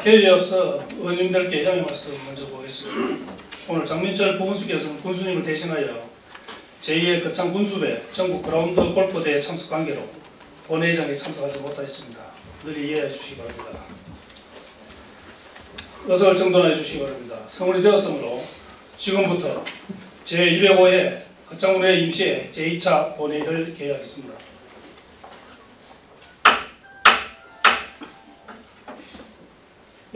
개의에 앞서 의원님들께 양해 말씀 먼저 보겠습니다. 오늘 장민철 보건수께서는 군수님을 대신하여 제2의 거창 군수배 전국 그라운드 골프대회 참석 관계로 본회의장에 참석하지 못하였습니다. 늘 이해해 주시기 바랍니다. 의석을 정돈해 주시기 바랍니다. 성원이 되었으므로 지금부터 제205회 거창군의 임시회 제2차 본회의를 개회하겠습니다.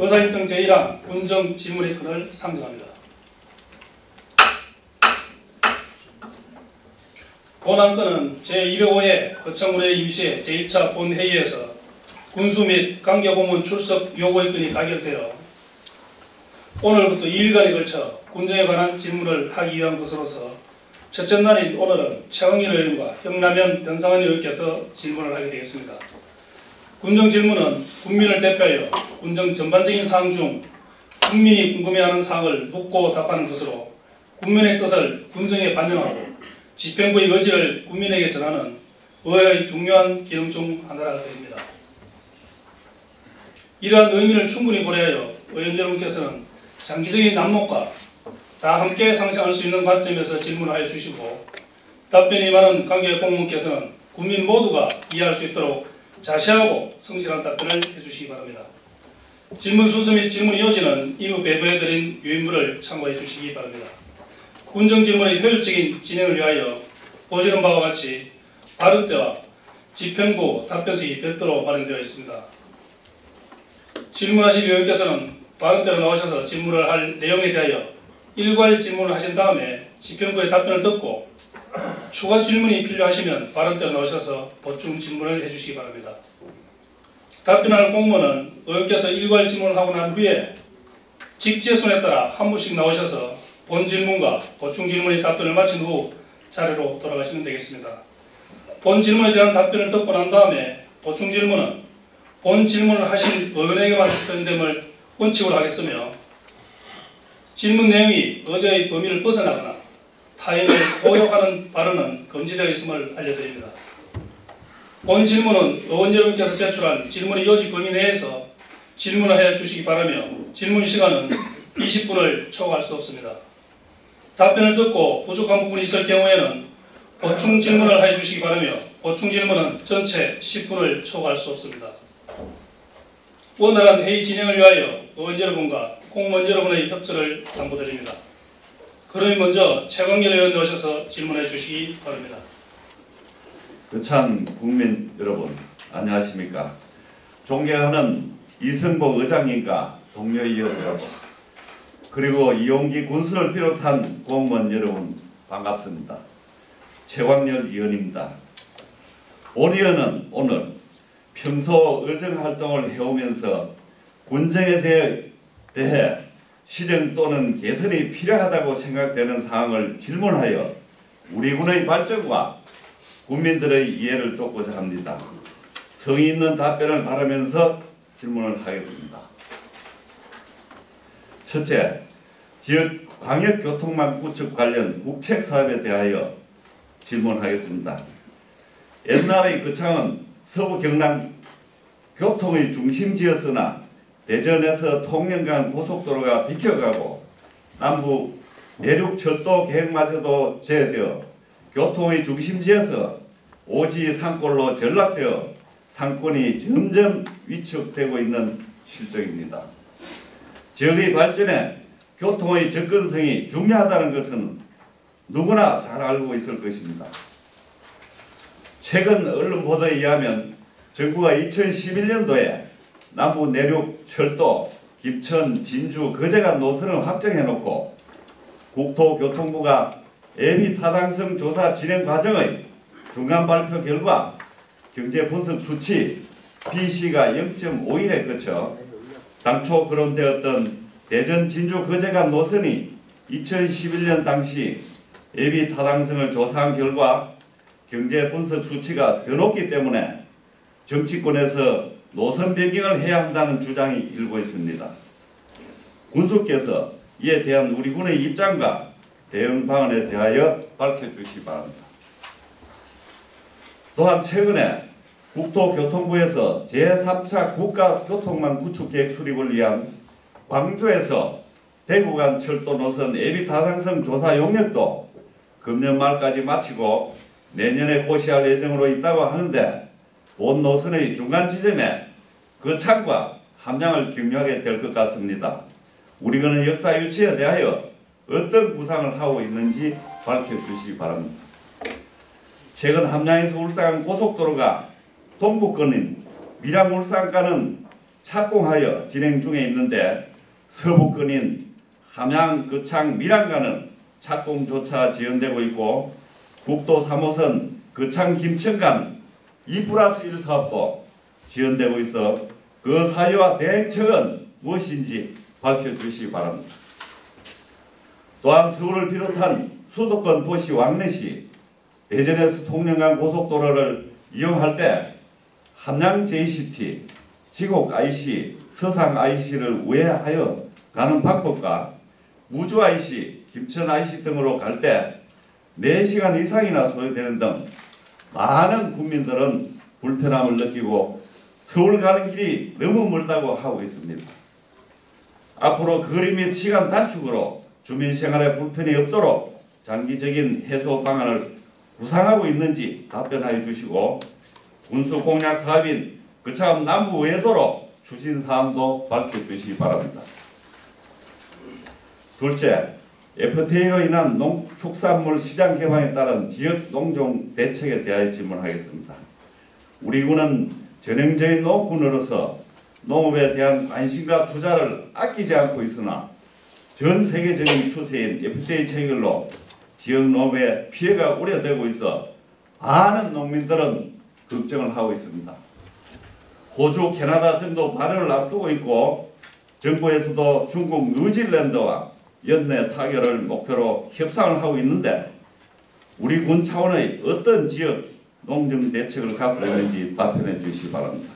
의사일정 제1항 군정 질문의 건을 상정합니다. 본안건은 제205회 거창군의 임시회 제2차 본회의에서 군수 및 강계공무원 출석 요구의 건이 가결되어 오늘부터 2일간에 걸쳐 군정에 관한 질문을 하기 위한 것으로서 첫째 날인 오늘은 최강일 의원과 형남현 변상현 의원께서 질문을 하게 되겠습니다. 군정 질문은 국민을 대표하여 군정 전반적인 사항 중 국민이 궁금해하는 사항을 묻고 답하는 것으로 국민의 뜻을 군정에 반영하고 집행부의 의지를 국민에게 전하는 의회의 중요한 기능 중 하나라 됩니다. 이러한 의미를 충분히 고려하여 의원 여러분께서는 장기적인 안목과 다 함께 상생할 수 있는 관점에서 질문하여 주시고 답변이 많은 관계 공무원께서는 국민 모두가 이해할 수 있도록 자세하고 성실한 답변을 해주시기 바랍니다. 질문 순서 및 질문 요지는 이후 배부해드린 유인물을 참고해 주시기 바랍니다. 군정 질문의 효율적인 진행을 위하여 보시는 바와 같이 발언때와 집행부 답변식이 별도로 마련되어 있습니다. 질문하실 의원께서는 발언때로 나오셔서 질문을 할 내용에 대하여 일괄 질문을 하신 다음에 집행부의 답변을 듣고 추가 질문이 필요하시면 발언때로 나오셔서 보충 질문을 해주시기 바랍니다. 답변하는 공무원은 의원께서 일괄 질문을 하고 난 후에 직제순에 따라 한 분씩 나오셔서 본 질문과 보충 질문의 답변을 마친 후 자리로 돌아가시면 되겠습니다. 본 질문에 대한 답변을 듣고 난 다음에 보충 질문은 본 질문을 하신 의원에게만 답변됨을 원칙으로 하겠으며 질문 내용이 의제의 범위를 벗어나거나 타인을 모욕하는 발언은 금지되어 있음을 알려드립니다. 본 질문은 의원 여러분께서 제출한 질문의 요지 범위 내에서 질문을 해 주시기 바라며 질문 시간은 20분을 초과할 수 없습니다. 답변을 듣고 부족한 부분이 있을 경우에는 보충 질문을 해 주시기 바라며 보충 질문은 전체 10분을 초과할 수 없습니다. 원활한 회의 진행을 위하여 의원 여러분과 공무원 여러분의 협조를 당부드립니다. 그러면 먼저 최강일 의원 오셔서 질문해 주시기 바랍니다. 거창 국민 여러분 안녕하십니까. 존경하는 이승복 의장님과 동료 의원 여러분 그리고 이용기 군수를 비롯한 공무원 여러분 반갑습니다. 최광렬 의원입니다. 온 의원은 오늘 평소 의정활동을 해오면서 군정에 대해 시정 또는 개선이 필요하다고 생각되는 사항을 질문하여 우리 군의 발전과 국민들의 이해를 돕고자 합니다. 성의 있는 답변을 바라면서 질문을 하겠습니다. 첫째, 지역 광역교통망 구축 관련 국책 사업에 대하여 질문하겠습니다. 옛날의 거창은 서부 경남 교통의 중심지였으나 대전에서 통영간 고속도로가 비켜가고 남부 내륙 철도 계획마저도 제어져 교통의 중심지에서 오지 산골로 전락되어 상권이 점점 위축되고 있는 실정입니다. 지역의 발전에 교통의 접근성이 중요하다는 것은 누구나 잘 알고 있을 것입니다. 최근 언론 보도에 의하면 정부가 2011년도에 남부 내륙 철도 김천, 진주, 거제간 노선을 확정해놓고 국토교통부가 예비 타당성 조사 진행 과정의 중간 발표 결과 경제 분석 수치 BC가 0.51에 그쳐 당초 거론되었던 대전, 진주, 거제간 노선이 2011년 당시 예비 타당성을 조사한 결과 경제 분석 수치가 더 높기 때문에 정치권에서 노선 변경을 해야 한다는 주장이 일고 있습니다. 군수께서 이에 대한 우리 군의 입장과 대응 방안에 대하여 밝혀주시기 바랍니다. 또한 최근에 국토교통부에서 제3차 국가교통망 구축계획 수립을 위한 광주에서 대구 간 철도 노선 예비 타당성 조사 용역도 금년 말까지 마치고 내년에 고시할 예정으로 있다고 하는데 본 노선의 중간 지점에 거창과 함량을 경유하게 될 것 같습니다. 우리군은 역사 유치에 대하여 어떤 구상을 하고 있는지 밝혀주시기 바랍니다. 최근 함량에서 울산 고속도로가 동부권인 밀양-울산간은 착공하여 진행 중에 있는데 서부권인 함양, 거창, 밀양간은 착공조차 지연되고 있고 국도 3호선 거창, 김천간 2+1 사업도 지연되고 있어 그 사유와 대책은 무엇인지 밝혀주시기 바랍니다. 또한 서울을 비롯한 수도권 도시 왕래시 대전에서 통영간 고속도로를 이용할 때 함양 JCT, 지곡 IC, 서상 IC를 우회하여 가는 방법과 무주 IC, 김천 IC 등으로 갈 때 4시간 이상이나 소요되는 등 많은 국민들은 불편함을 느끼고 서울 가는 길이 너무 멀다고 하고 있습니다. 앞으로 거리 및 시간 단축으로 주민 생활에 불편이 없도록 장기적인 해소 방안을 구상하고 있는지 답변하여 주시고 운수 공약 사업인 거창 남부 외도로 추진 사항도 밝혀주시기 바랍니다. 둘째, FTA로 인한 농축산물 시장 개방에 따른 지역 농종 대책에 대하여 질문하겠습니다. 우리 군은 전형적인 농군으로서 농업에 대한 관심과 투자를 아끼지 않고 있으나 전 세계적인 추세인 FTA 체결로 지역 농업에 피해가 우려되고 있어 많은 농민들은 걱정을 하고 있습니다. 호주, 캐나다 등도 발효를 앞두고 있고 정부에서도 중국, 뉴질랜드와 연내 타결을 목표로 협상을 하고 있는데 우리 군 차원의 어떤 지역 농정 대책을 갖고 있는지 답변해 주시기 바랍니다.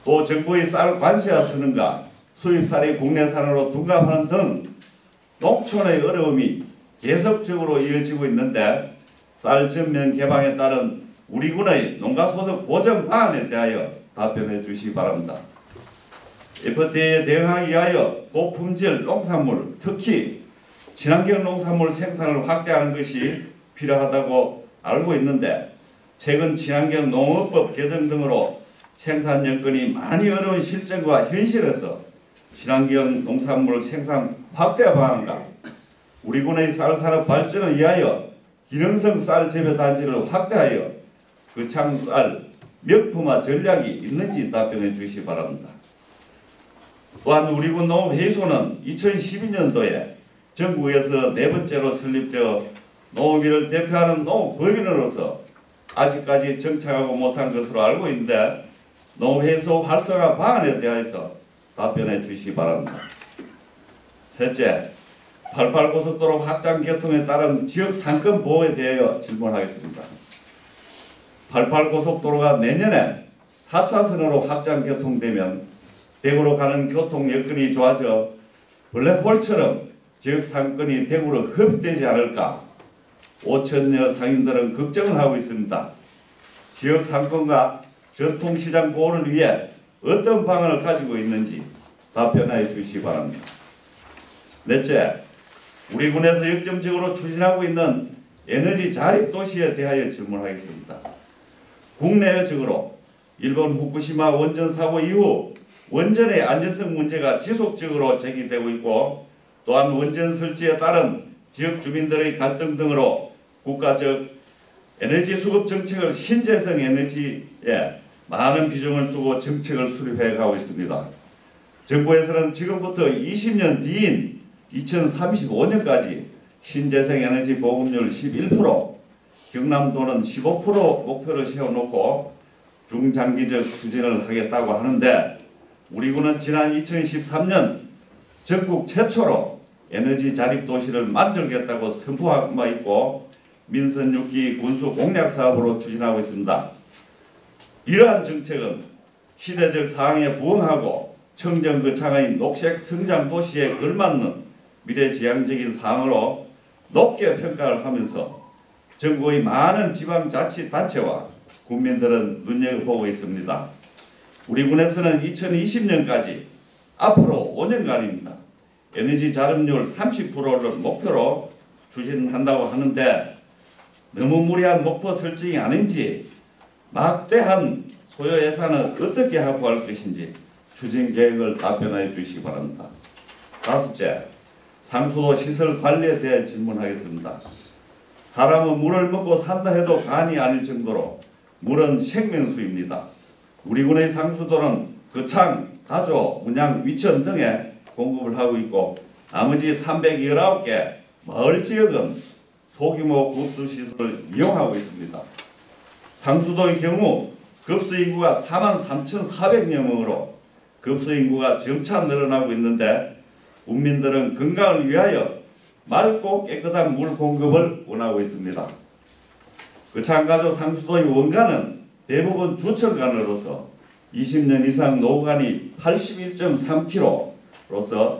또 정부의 쌀 관세와 선언과 수입쌀이 국내산으로 둔갑하는 등 농촌의 어려움이 계속적으로 이어지고 있는데 쌀 전면 개방에 따른 우리 군의 농가소득 보전 방안에 대하여 답변해 주시기 바랍니다. FTA에 대응하기 위하여 고품질 농산물, 특히 친환경 농산물 생산을 확대하는 것이 필요하다고 알고 있는데 최근 친환경 농업법 개정 등으로 생산 여건이 많이 어려운 실정과 현실에서 친환경 농산물 생산 확대 방안과 우리 군의 쌀산업 발전을 위하여 기능성 쌀 재배 단지를 확대하여 거창 쌀 명품화 전략이 있는지 답변해 주시기 바랍니다. 또한 우리 군 농업회의소는 2012년도에 전국에서 4번째로 설립되어 농업인을 대표하는 농업법인으로서 아직까지 정착하고 못한 것으로 알고 있는데 농업회의소 활성화 방안에 대해서 답변해 주시기 바랍니다. 셋째, 88고속도로 확장 개통에 따른 지역 상권 보호에 대하여 질문하겠습니다. 88고속도로가 내년에 4차선으로 확장 개통되면 대구로 가는 교통 여건이 좋아져 블랙홀처럼 지역 상권이 대구로 흡입되지 않을까 5천여 상인들은 걱정을 하고 있습니다. 지역 상권과 전통시장 보호를 위해 어떤 방안을 가지고 있는지 답변해 주시기 바랍니다. 넷째, 우리 군에서 역점적으로 추진하고 있는 에너지 자립 도시에 대하여 질문하겠습니다. 국내적으로 일본 후쿠시마 원전 사고 이후 원전의 안전성 문제가 지속적으로 제기되고 있고 또한 원전 설치에 따른 지역 주민들의 갈등 등으로 국가적 에너지 수급 정책을 신재생 에너지에 많은 비중을 두고 정책을 수립해 가고 있습니다. 정부에서는 지금부터 20년 뒤인 2035년까지 신재생 에너지 보급률 11%, 경남도는 15% 목표를 세워놓고 중장기적 추진을 하겠다고 하는데 우리 군은 지난 2013년 전국 최초로 에너지 자립 도시를 만들겠다고 선포한 바 있고 민선 6기 군수 공약 사업으로 추진하고 있습니다. 이러한 정책은 시대적 사항에 부응하고 청정 거창의 녹색 성장 도시에 걸맞는 미래지향적인 사항으로 높게 평가를 하면서 전국의 많은 지방자치단체와 국민들은 눈여겨보고 있습니다. 우리 군에서는 2020년까지 앞으로 5년간입니다. 에너지 자립률 30%를 목표로 추진한다고 하는데 너무 무리한 목표 설정이 아닌지 막대한 소요 예산을 어떻게 확보할 것인지 추진 계획을 답변해 주시기 바랍니다. 다섯째, 상수도 시설 관리에 대해 질문하겠습니다. 사람은 물을 먹고 산다 해도 과언이 아닐 정도로 물은 생명수입니다. 우리 군의 상수도는 거창, 다조, 문양, 위천 등에 공급을 하고 있고 나머지 319개 마을 지역은 소규모 급수시설을 이용하고 있습니다. 상수도의 경우 급수인구가 43,400명으로 급수인구가 점차 늘어나고 있는데 국민들은 건강을 위하여 맑고 깨끗한 물 공급을 원하고 있습니다. 거창가조 상수도의 원간은 대부분 주천간으로서 20년 이상 노후간이 81.3km로서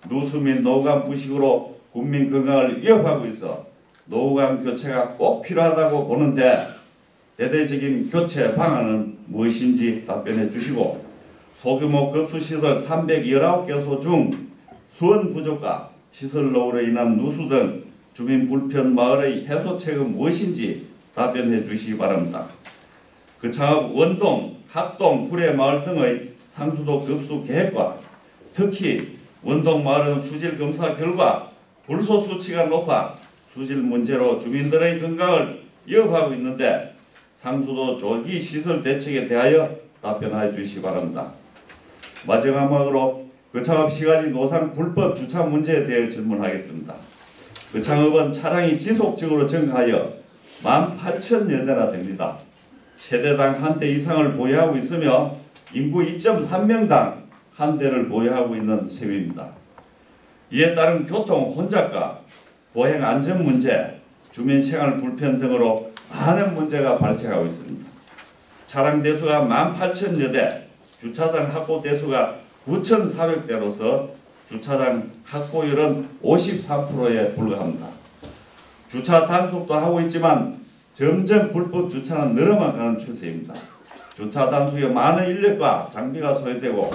누수 및 노후간 부식으로 국민 건강을 위협하고 있어 노후간 교체가 꼭 필요하다고 보는데 대대적인 교체 방안은 무엇인지 답변해 주시고 소규모 급수시설 319개소 중 수원 부족과 시설 노후로 인한 누수 등 주민 불편 마을의 해소책은 무엇인지 답변해 주시기 바랍니다. 그 창업 원동, 학동, 구례 마을 등의 상수도 급수 계획과 특히 원동 마을은 수질 검사 결과 불소 수치가 높아 수질 문제로 주민들의 건강을 위협하고 있는데 상수도 조기 시설 대책에 대하여 답변해 주시기 바랍니다. 마지막으로 거창업 시가지 노상 불법 주차 문제에 대해 질문하겠습니다. 거창업은 차량이 지속적으로 증가하여 18,000여 대나 됩니다. 세대당 한 대 이상을 보유하고 있으며 인구 2.3명당 한 대를 보유하고 있는 셈입니다. 이에 따른 교통 혼잡과 보행 안전 문제, 주민 생활 불편 등으로 많은 문제가 발생하고 있습니다. 차량 대수가 18,000여 대, 주차장 확보 대수가 9,400대로서 주차장 확보율은 53%에 불과합니다. 주차 단속도 하고 있지만 점점 불법 주차는 늘어만 가는 추세입니다. 주차 단속에 많은 인력과 장비가 소요되고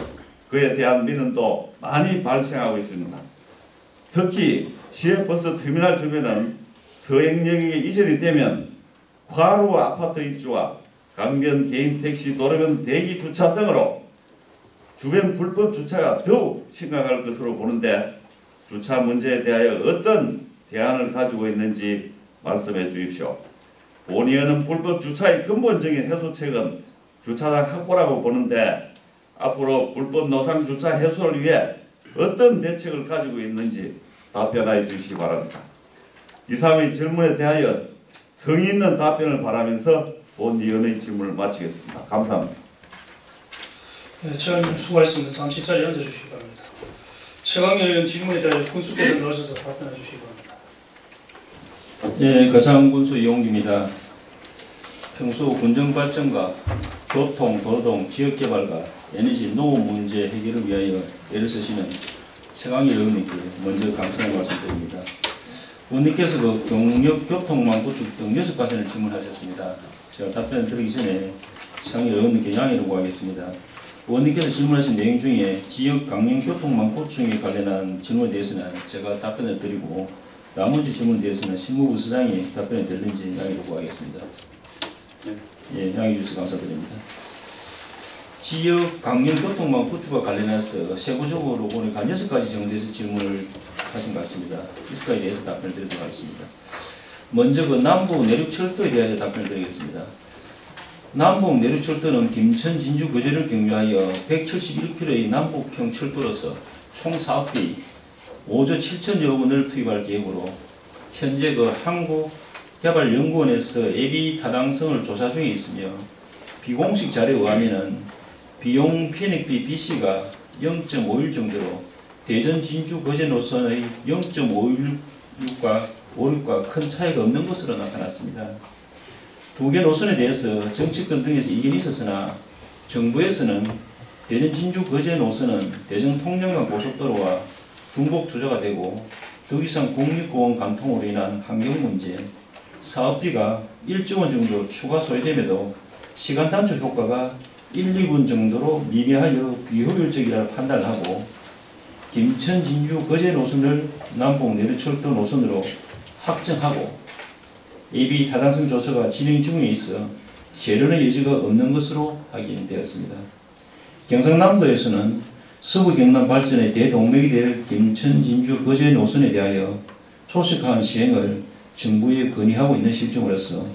그에 대한 민원도 많이 발생하고 있습니다. 특히 시외버스 터미널 주변은 서행역에 이전이 되면 과로 아파트 입주와 강변 개인 택시 도로변 대기 주차 등으로 주변 불법 주차가 더욱 심각할 것으로 보는데 주차 문제에 대하여 어떤 대안을 가지고 있는지 말씀해 주십시오. 본의원은 불법 주차의 근본적인 해소책은 주차장 확보라고 보는데 앞으로 불법 노상 주차 해소를 위해 어떤 대책을 가지고 있는지 답변해 주시기 바랍니다. 이상의 질문에 대하여 성의 있는 답변을 바라면서 본위원의 질문을 마치겠습니다. 감사합니다. 네, 최강님 수고하셨습니다. 잠시 자리에 앉아주시기 바랍니다. 최강님 의원 질문에 대하여 군수께서 나오셔서 답변해 주시기 바랍니다. 예, 거창군수 이용기입니다. 평소 군정 발전과 교통, 도동, 지역개발과 에너지, 노후 문제 해결을 위하여 애를 쓰시는 최강일 의원님께 먼저 감사의 말씀드립니다. 의원님께서 그 경력, 교통망 구축 등 6가지를 질문하셨습니다. 제가 답변을 드리기 전에 최강일 의원님께 양해를 구하겠습니다. 의원님께서 질문하신 내용 중에 지역 강령 교통망 구축에 관련한 질문에 대해서는 제가 답변을 드리고 나머지 질문에 대해서는 신무부 수장이 답변을 드리는지 양해를 구하겠습니다. 예, 양해해 주셔서 감사드립니다. 지역 강령 교통망 구축과 관련해서 세부적으로 보니까 6가지 정도에서 질문을 하신 것 같습니다. 6가지에 대해서 답변을 드리도록 하겠습니다. 먼저 그 남북 내륙철도에 대하여 답변을 드리겠습니다. 남북 내륙철도는 김천 진주 거제를 경유하여 171km의 남북형 철도로서 총 사업비 5조 7천여억 원을 투입할 계획으로 현재 그 한국개발연구원에서 예비 타당성을 조사 중에 있으며 비공식 자료에 의하면은 비용 편익비 BC가 0.51 정도로 대전 진주 거제 노선의 0.56과 큰 차이가 없는 것으로 나타났습니다. 두 개 노선에 대해서 정치권 등에서 이견이 있었으나 정부에서는 대전 진주 거제 노선은 대전 통영간 고속도로와 중복 투자가 되고 덕이상 국립공원 관통으로 인한 환경 문제, 사업비가 1조 원 정도 추가 소요됨에도 시간 단축 효과가 1, 2분 정도로 미미하여 비효율적이라 판단하고 김천, 진주, 거제 노선을 남북 내륙철도 노선으로 확정하고 AB 타당성 조사가 진행 중에 있어 재론의 여지가 없는 것으로 확인되었습니다. 경상남도에서는 서부 경남 발전의 대동맥이 될 김천, 진주, 거제 노선에 대하여 조속한 시행을 정부에 건의하고 있는 실정으로서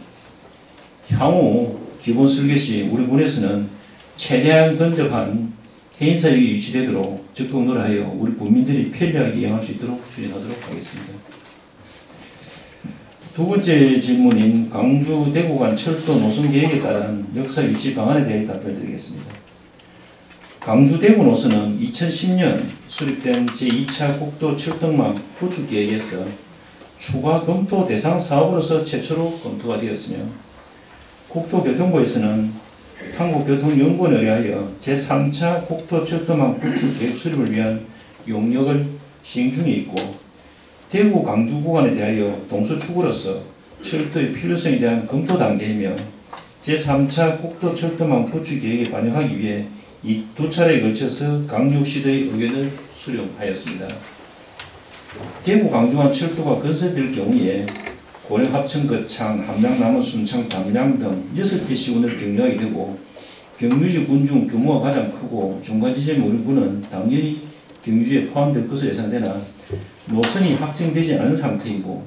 향후 기본 설계 시 우리 군에서는 최대한 근접한 해인사역이 유지되도록 적극 노력하여 우리 국민들이 편리하게 이용할 수 있도록 추진하도록 하겠습니다. 두 번째 질문인 광주 대구 간 철도 노선 계획에 따른 역사 유지 방안에 대해 답변드리겠습니다. 광주 대구 노선은 2010년 수립된 제2차 국도 철도망 구축 계획에서 추가 검토 대상 사업으로서 최초로 검토가 되었으며 국토교통부에서는 한국교통연구원에 의하여 제3차 국토철도망 구축 계획 수립을 위한 용역을 시행 중에 있고 대구 광주 구간에 대하여 동서축으로서 철도의 필요성에 대한 검토 단계이며 제3차 국토철도망 구축 계획에 반영하기 위해 이 두 차례에 걸쳐서 강력시도의 의견을 수렴하였습니다. 대구 광주 간 철도가 건설될 경우에 고령 합천 거창, 함양 남원 순창, 담양 등 6개 시군을 경유하게 되고 경유지 군 중 규모가 가장 크고 중간 지점의 우리 군은 당연히 경유지에 포함될 것으로 예상되나 노선이 확정되지 않은 상태이고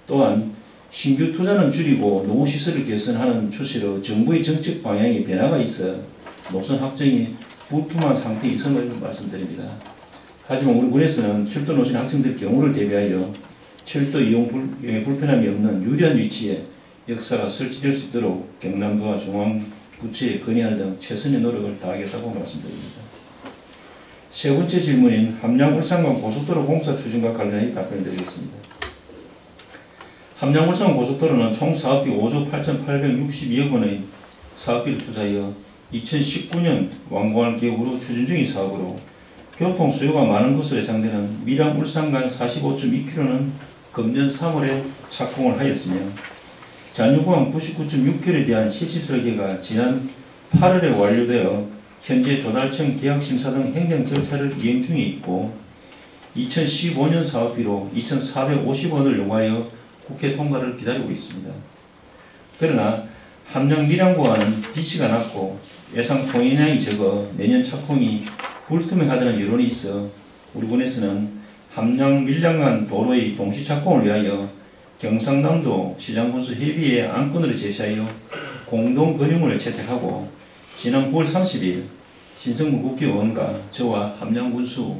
또한 신규 투자는 줄이고 노후 시설을 개선하는 추세로 정부의 정책 방향에 변화가 있어 노선 확정이 불투명한 상태에 있음을 말씀드립니다. 하지만 우리 군에서는 철도 노선이 확정될 경우를 대비하여 철도 이용에 불편함이 없는 유리한 위치에 역사가 설치될 수 있도록 경남도와 중앙부처에 건의하는 등 최선의 노력을 다하겠다고 말씀드립니다. 세 번째 질문인 함양-울산간 고속도로 공사 추진과 관련해 답변드리겠습니다. 함양-울산 고속도로는 총 사업비 5조 8,862억 원의 사업비를 투자하여 2019년 완공할 계획으로 추진 중인 사업으로 교통 수요가 많은 것으로 예상되는 밀양-울산 간 45.2km는 금년 3월에 착공을 하였으며 잔유구간 99.6km에 대한 실시 설계가 지난 8월에 완료되어 현재 조달청 계약심사 등 행정 절차를 이행 중에 있고 2015년 사업비로 2,450원을 요구하여 국회 통과를 기다리고 있습니다. 그러나 함양 밀양구간은 비씨가 낮고 예상 통행량이 적어 내년 착공이 불투명하다는 여론이 있어 우리 군에서는 함양 밀양 간 도로의 동시 착공을 위하여 경상남도 시장군수 협의회 안건으로 제시하여 공동 건의문을 채택하고 지난 9월 30일 신성무 국회의원과 저와 함양군수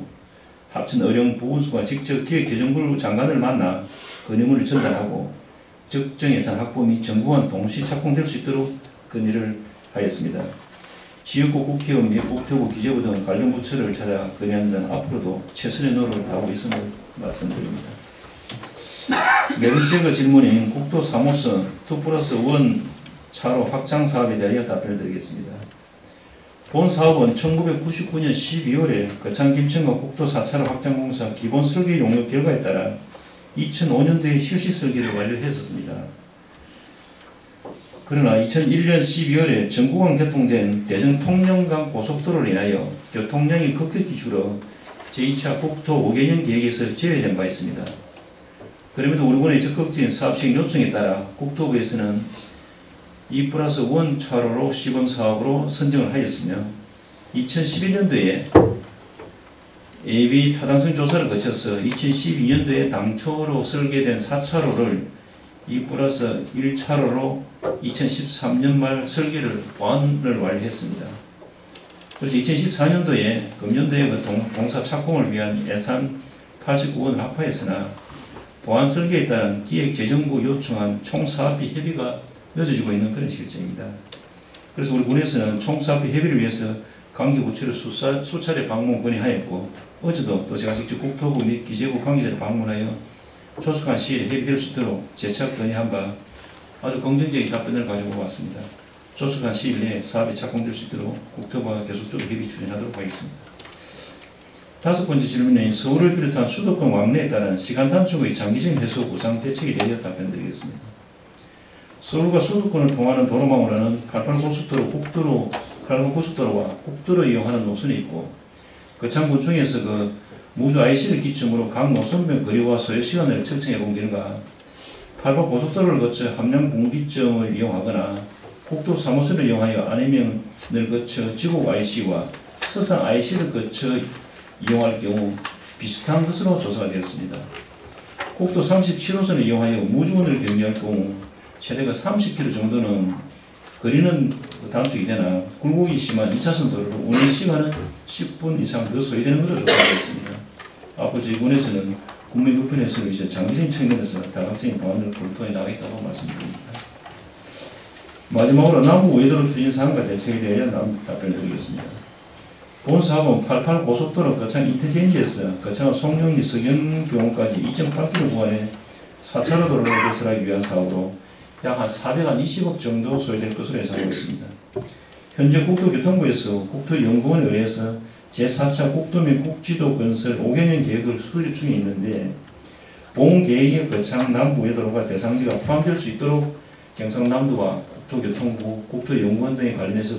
합천 의령 부군수가 직접 기획재정부 장관을 만나 건의문을 전달하고 적정 예산 확보 및 정부간 동시 착공될 수 있도록 건의를 하였습니다. 지역구 국회의원 및 국토부 기재부 등 관련 부처를 찾아 건의하는 데는 앞으로도 최선의 노력을 다하고 있음을 말씀드립니다. 네 번째 질문인 국도 3호선 2+1 차로 확장 사업에 대하여 답변을 드리겠습니다. 본 사업은 1999년 12월에 거창 김천과 국도 4차로 확장 공사 기본 설계 용역 결과에 따라 2005년도에 실시 설계를 완료했었습니다. 그러나 2001년 12월에 전국간 개통된 대전 통영간 고속도로로 인하여 교통량이 급격히 줄어 제2차 국토 5개년 계획에서 제외된 바 있습니다. 그럼에도 우리 군의 적극적인 사업 시행 요청에 따라 국토부에서는 2+1 차로로 시범 사업으로 선정을 하였으며 2011년도에 AB 타당성 조사를 거쳐서 2012년도에 당초로 설계된 4차로를 2+1 차로로 2013년 말 설계를 보완을 완료했습니다. 그래서 2014년도에 금년도에 공사 착공을 위한 예산 89원을 확보했으나 보완 설계에 따른 기획재정부 요청한 총사업비 협의가 늦어지고 있는 그런 실정입니다. 그래서 우리 군에서는 총사업비 협의를 위해서 관계부처를 수차례 방문 건의하였고 어제도 또 제가 직접 국토부 및 기재부 관계자를 방문하여 조속한 시일에 협의될 수 있도록 재차 건의한 바 아주 긍정적인 답변을 가지고 왔습니다. 조속한 시일 내에 사업이 착공될 수 있도록 국토부와 계속적으로 협의 추진하도록 하겠습니다. 다섯 번째 질문은 서울을 비롯한 수도권 왕래에 따른 시간 단축의 장기적인 해소 보상 대책에 대해 답변드리겠습니다. 서울과 수도권을 통하는 도로망으로는 88고속도로, 국도로, 88고속도로와 국도를 이용하는 노선이 있고 거창군 중에서 그 무주 IC를 기점으로 각 노선별 거리와 소요 시간을 측정해 본 결과 88고속도로를 거쳐 함양 분기점을 이용하거나 국도 3호선을 이용하여 안해면을 거쳐 지곡 IC와 서산 IC를 거쳐 이용할 경우 비슷한 것으로 조사가 되었습니다. 국도 37호선을 이용하여 무주원을 경유할 경우 최대가 30km 정도는 거리는 단축이 되나 굴곡이 심한 2차선 도로로 운행 시간은 10분 이상 더 소요되는 것으로 조사되었습니다. 앞으로 저희 군에서는 국민 불편 해소를 위해 장기적인 측면에서 다각적인 방안을 검토해 나가겠다고 말씀드립니다. 마지막으로 남부 외도로 추진 사항과 대책에 대해 답변을 드리겠습니다. 본 사업은 88고속도로 거창 인터체인지에서 거창 송영리 서경교원까지 2.8km 구간의 4차로 도로를 개설하기 위한 사업으로 약 한 420억 정도 소요될 것으로 예상하고 있습니다. 현재 국토교통부에서 국토연구원에 의해서 제4차 국도 및 국지도 건설 5개년 계획을 수립 중에 있는데 본 계획의 거창 남부 외도로가 대상지가 포함될 수 있도록 경상남도와 국토교통부, 국토연구원 등에 관련해서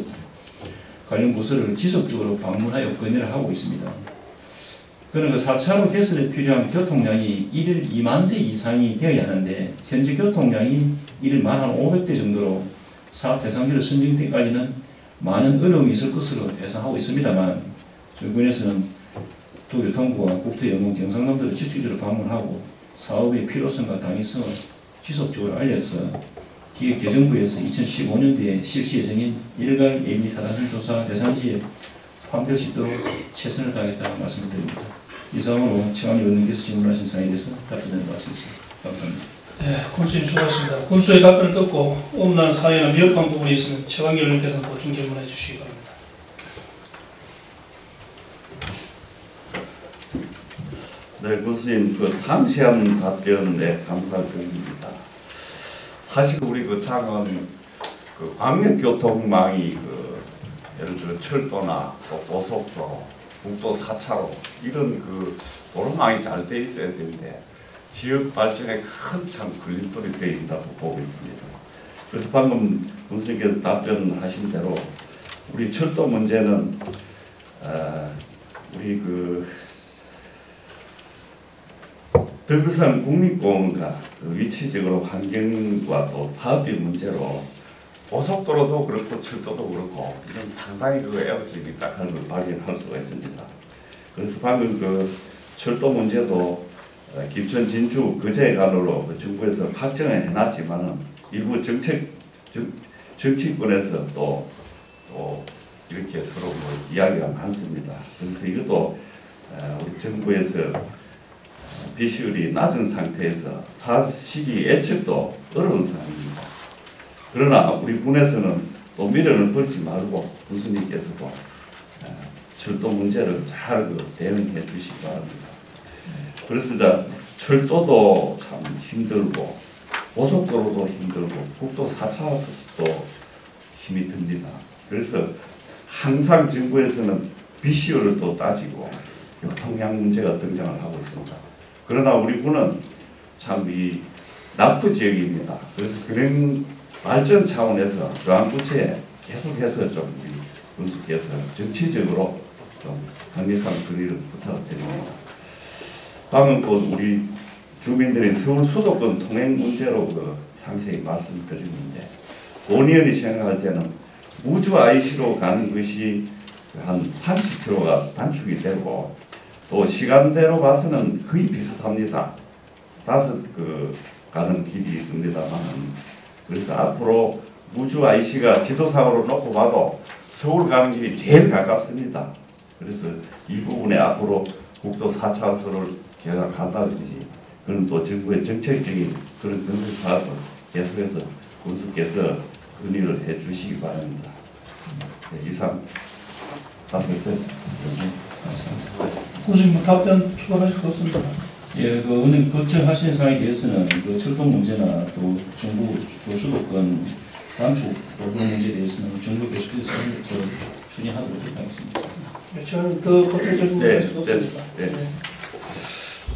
관련 부서를 지속적으로 방문하여 건의를 하고 있습니다. 그러나 그 4차로 개설에 필요한 교통량이 1일 2만 대 이상이 되어야 하는데 현재 교통량이 1일 1,500대 정도로 사업 대상지로 선정 때까지는 많은 어려움이 있을 것으로 예상하고 있습니다만 저희 군에서는 도교통부와 국토연구원 경상남도를 직접적으로 방문하고 사업의 필요성과 당위성을 지속적으로 알려서 기획재정부에서 2015년도에 실시 예정인 일괄 예비 타당성 조사 대상지에 포함될 수 있도록 최선을 다하겠다고 말씀드립니다. 이상으로 최강희 의원님께서 질문하신 사항에 대해서 답변을 마치겠습니다. 감사합니다. 네, 군수님 수고하셨습니다. 군수의 답변을 듣고 없는 사회나 미흡한 부분이 있으면 최강희 의원님께서 보충 질문해 주시기 바랍니다. 네, 교수님 그 상세한 답변에 감사드립니다. 사실 우리 그 장은 그 광역교통망이 그 예를 들어 철도나 또 고속도로, 국도 4차로 이런 그 도로망이 잘 돼 있어야 되는데 지역 발전에 큰 참 걸림돌이 되어 있다고 보고 있습니다. 그래서 방금 교수님께서 답변하신 대로 우리 철도 문제는 우리 그 덕유산 국립공원과 그 위치적으로 환경과 또 사업비 문제로 고속도로도 그렇고 철도도 그렇고 이런 상당히 그 애호점이 딱하는 걸 발견할 수가 있습니다. 그래서 방금 그 철도 문제도 김천 진주 거제 간으로 그 정부에서 확정을 해놨지만은 일부 정치권에서 또 이렇게 서로 뭐 이야기가 많습니다. 그래서 이것도 우리 정부에서 비시율이 낮은 상태에서 사업 시기 예측도 어려운 상황입니다. 그러나 우리 군에서는 또 미련을 버리지 말고 군수님께서도 철도 문제를 잘 대응해 주시기 바랍니다. 그래서 철도도 참 힘들고 고속도로도 힘들고 국도 4차도 힘이 듭니다. 그래서 항상 정부에서는 비시율을 또 따지고 교통량 문제가 등장을 하고 있습니다. 그러나 우리 군은 참 이 남부 지역입니다. 그래서 그런 발전 차원에서 중앙부처에 계속해서 좀 우리 군수께서 정치적으로 좀 강력한 건의를 부탁드립니다. 다음은 또 우리 주민들이 서울 수도권 통행 문제로 그 상세히 말씀드리는데 본의원이 생각할 때는 무주 IC로 가는 것이 한 30km가 단축이 되고 또 시간대로 봐서는 거의 비슷합니다. 5 가는 길이 있습니다만 그래서 앞으로 무주 IC가 지도상으로 놓고 봐도 서울 가는 길이 제일 가깝습니다. 그래서 이 부분에 앞으로 국도 4차선을 개각한다든지 그런 또 정부의 정책적인 그런 건설 사업을 계속해서 군수께서 건의를 해 주시기 바랍니다. 네, 이상 답변드렸습니다. 군수님 답변 추가하실 거 없습니다. 예, 그 은행 걱정하시는 사항에 대해서는 그 철도 문제나 또 정부 수도권 단축 도로 문제에 대해서는 정부 계속해서 추진하도록 하겠습니다. 네, 저는 더 보충 질문하실 거 없습니다. 네.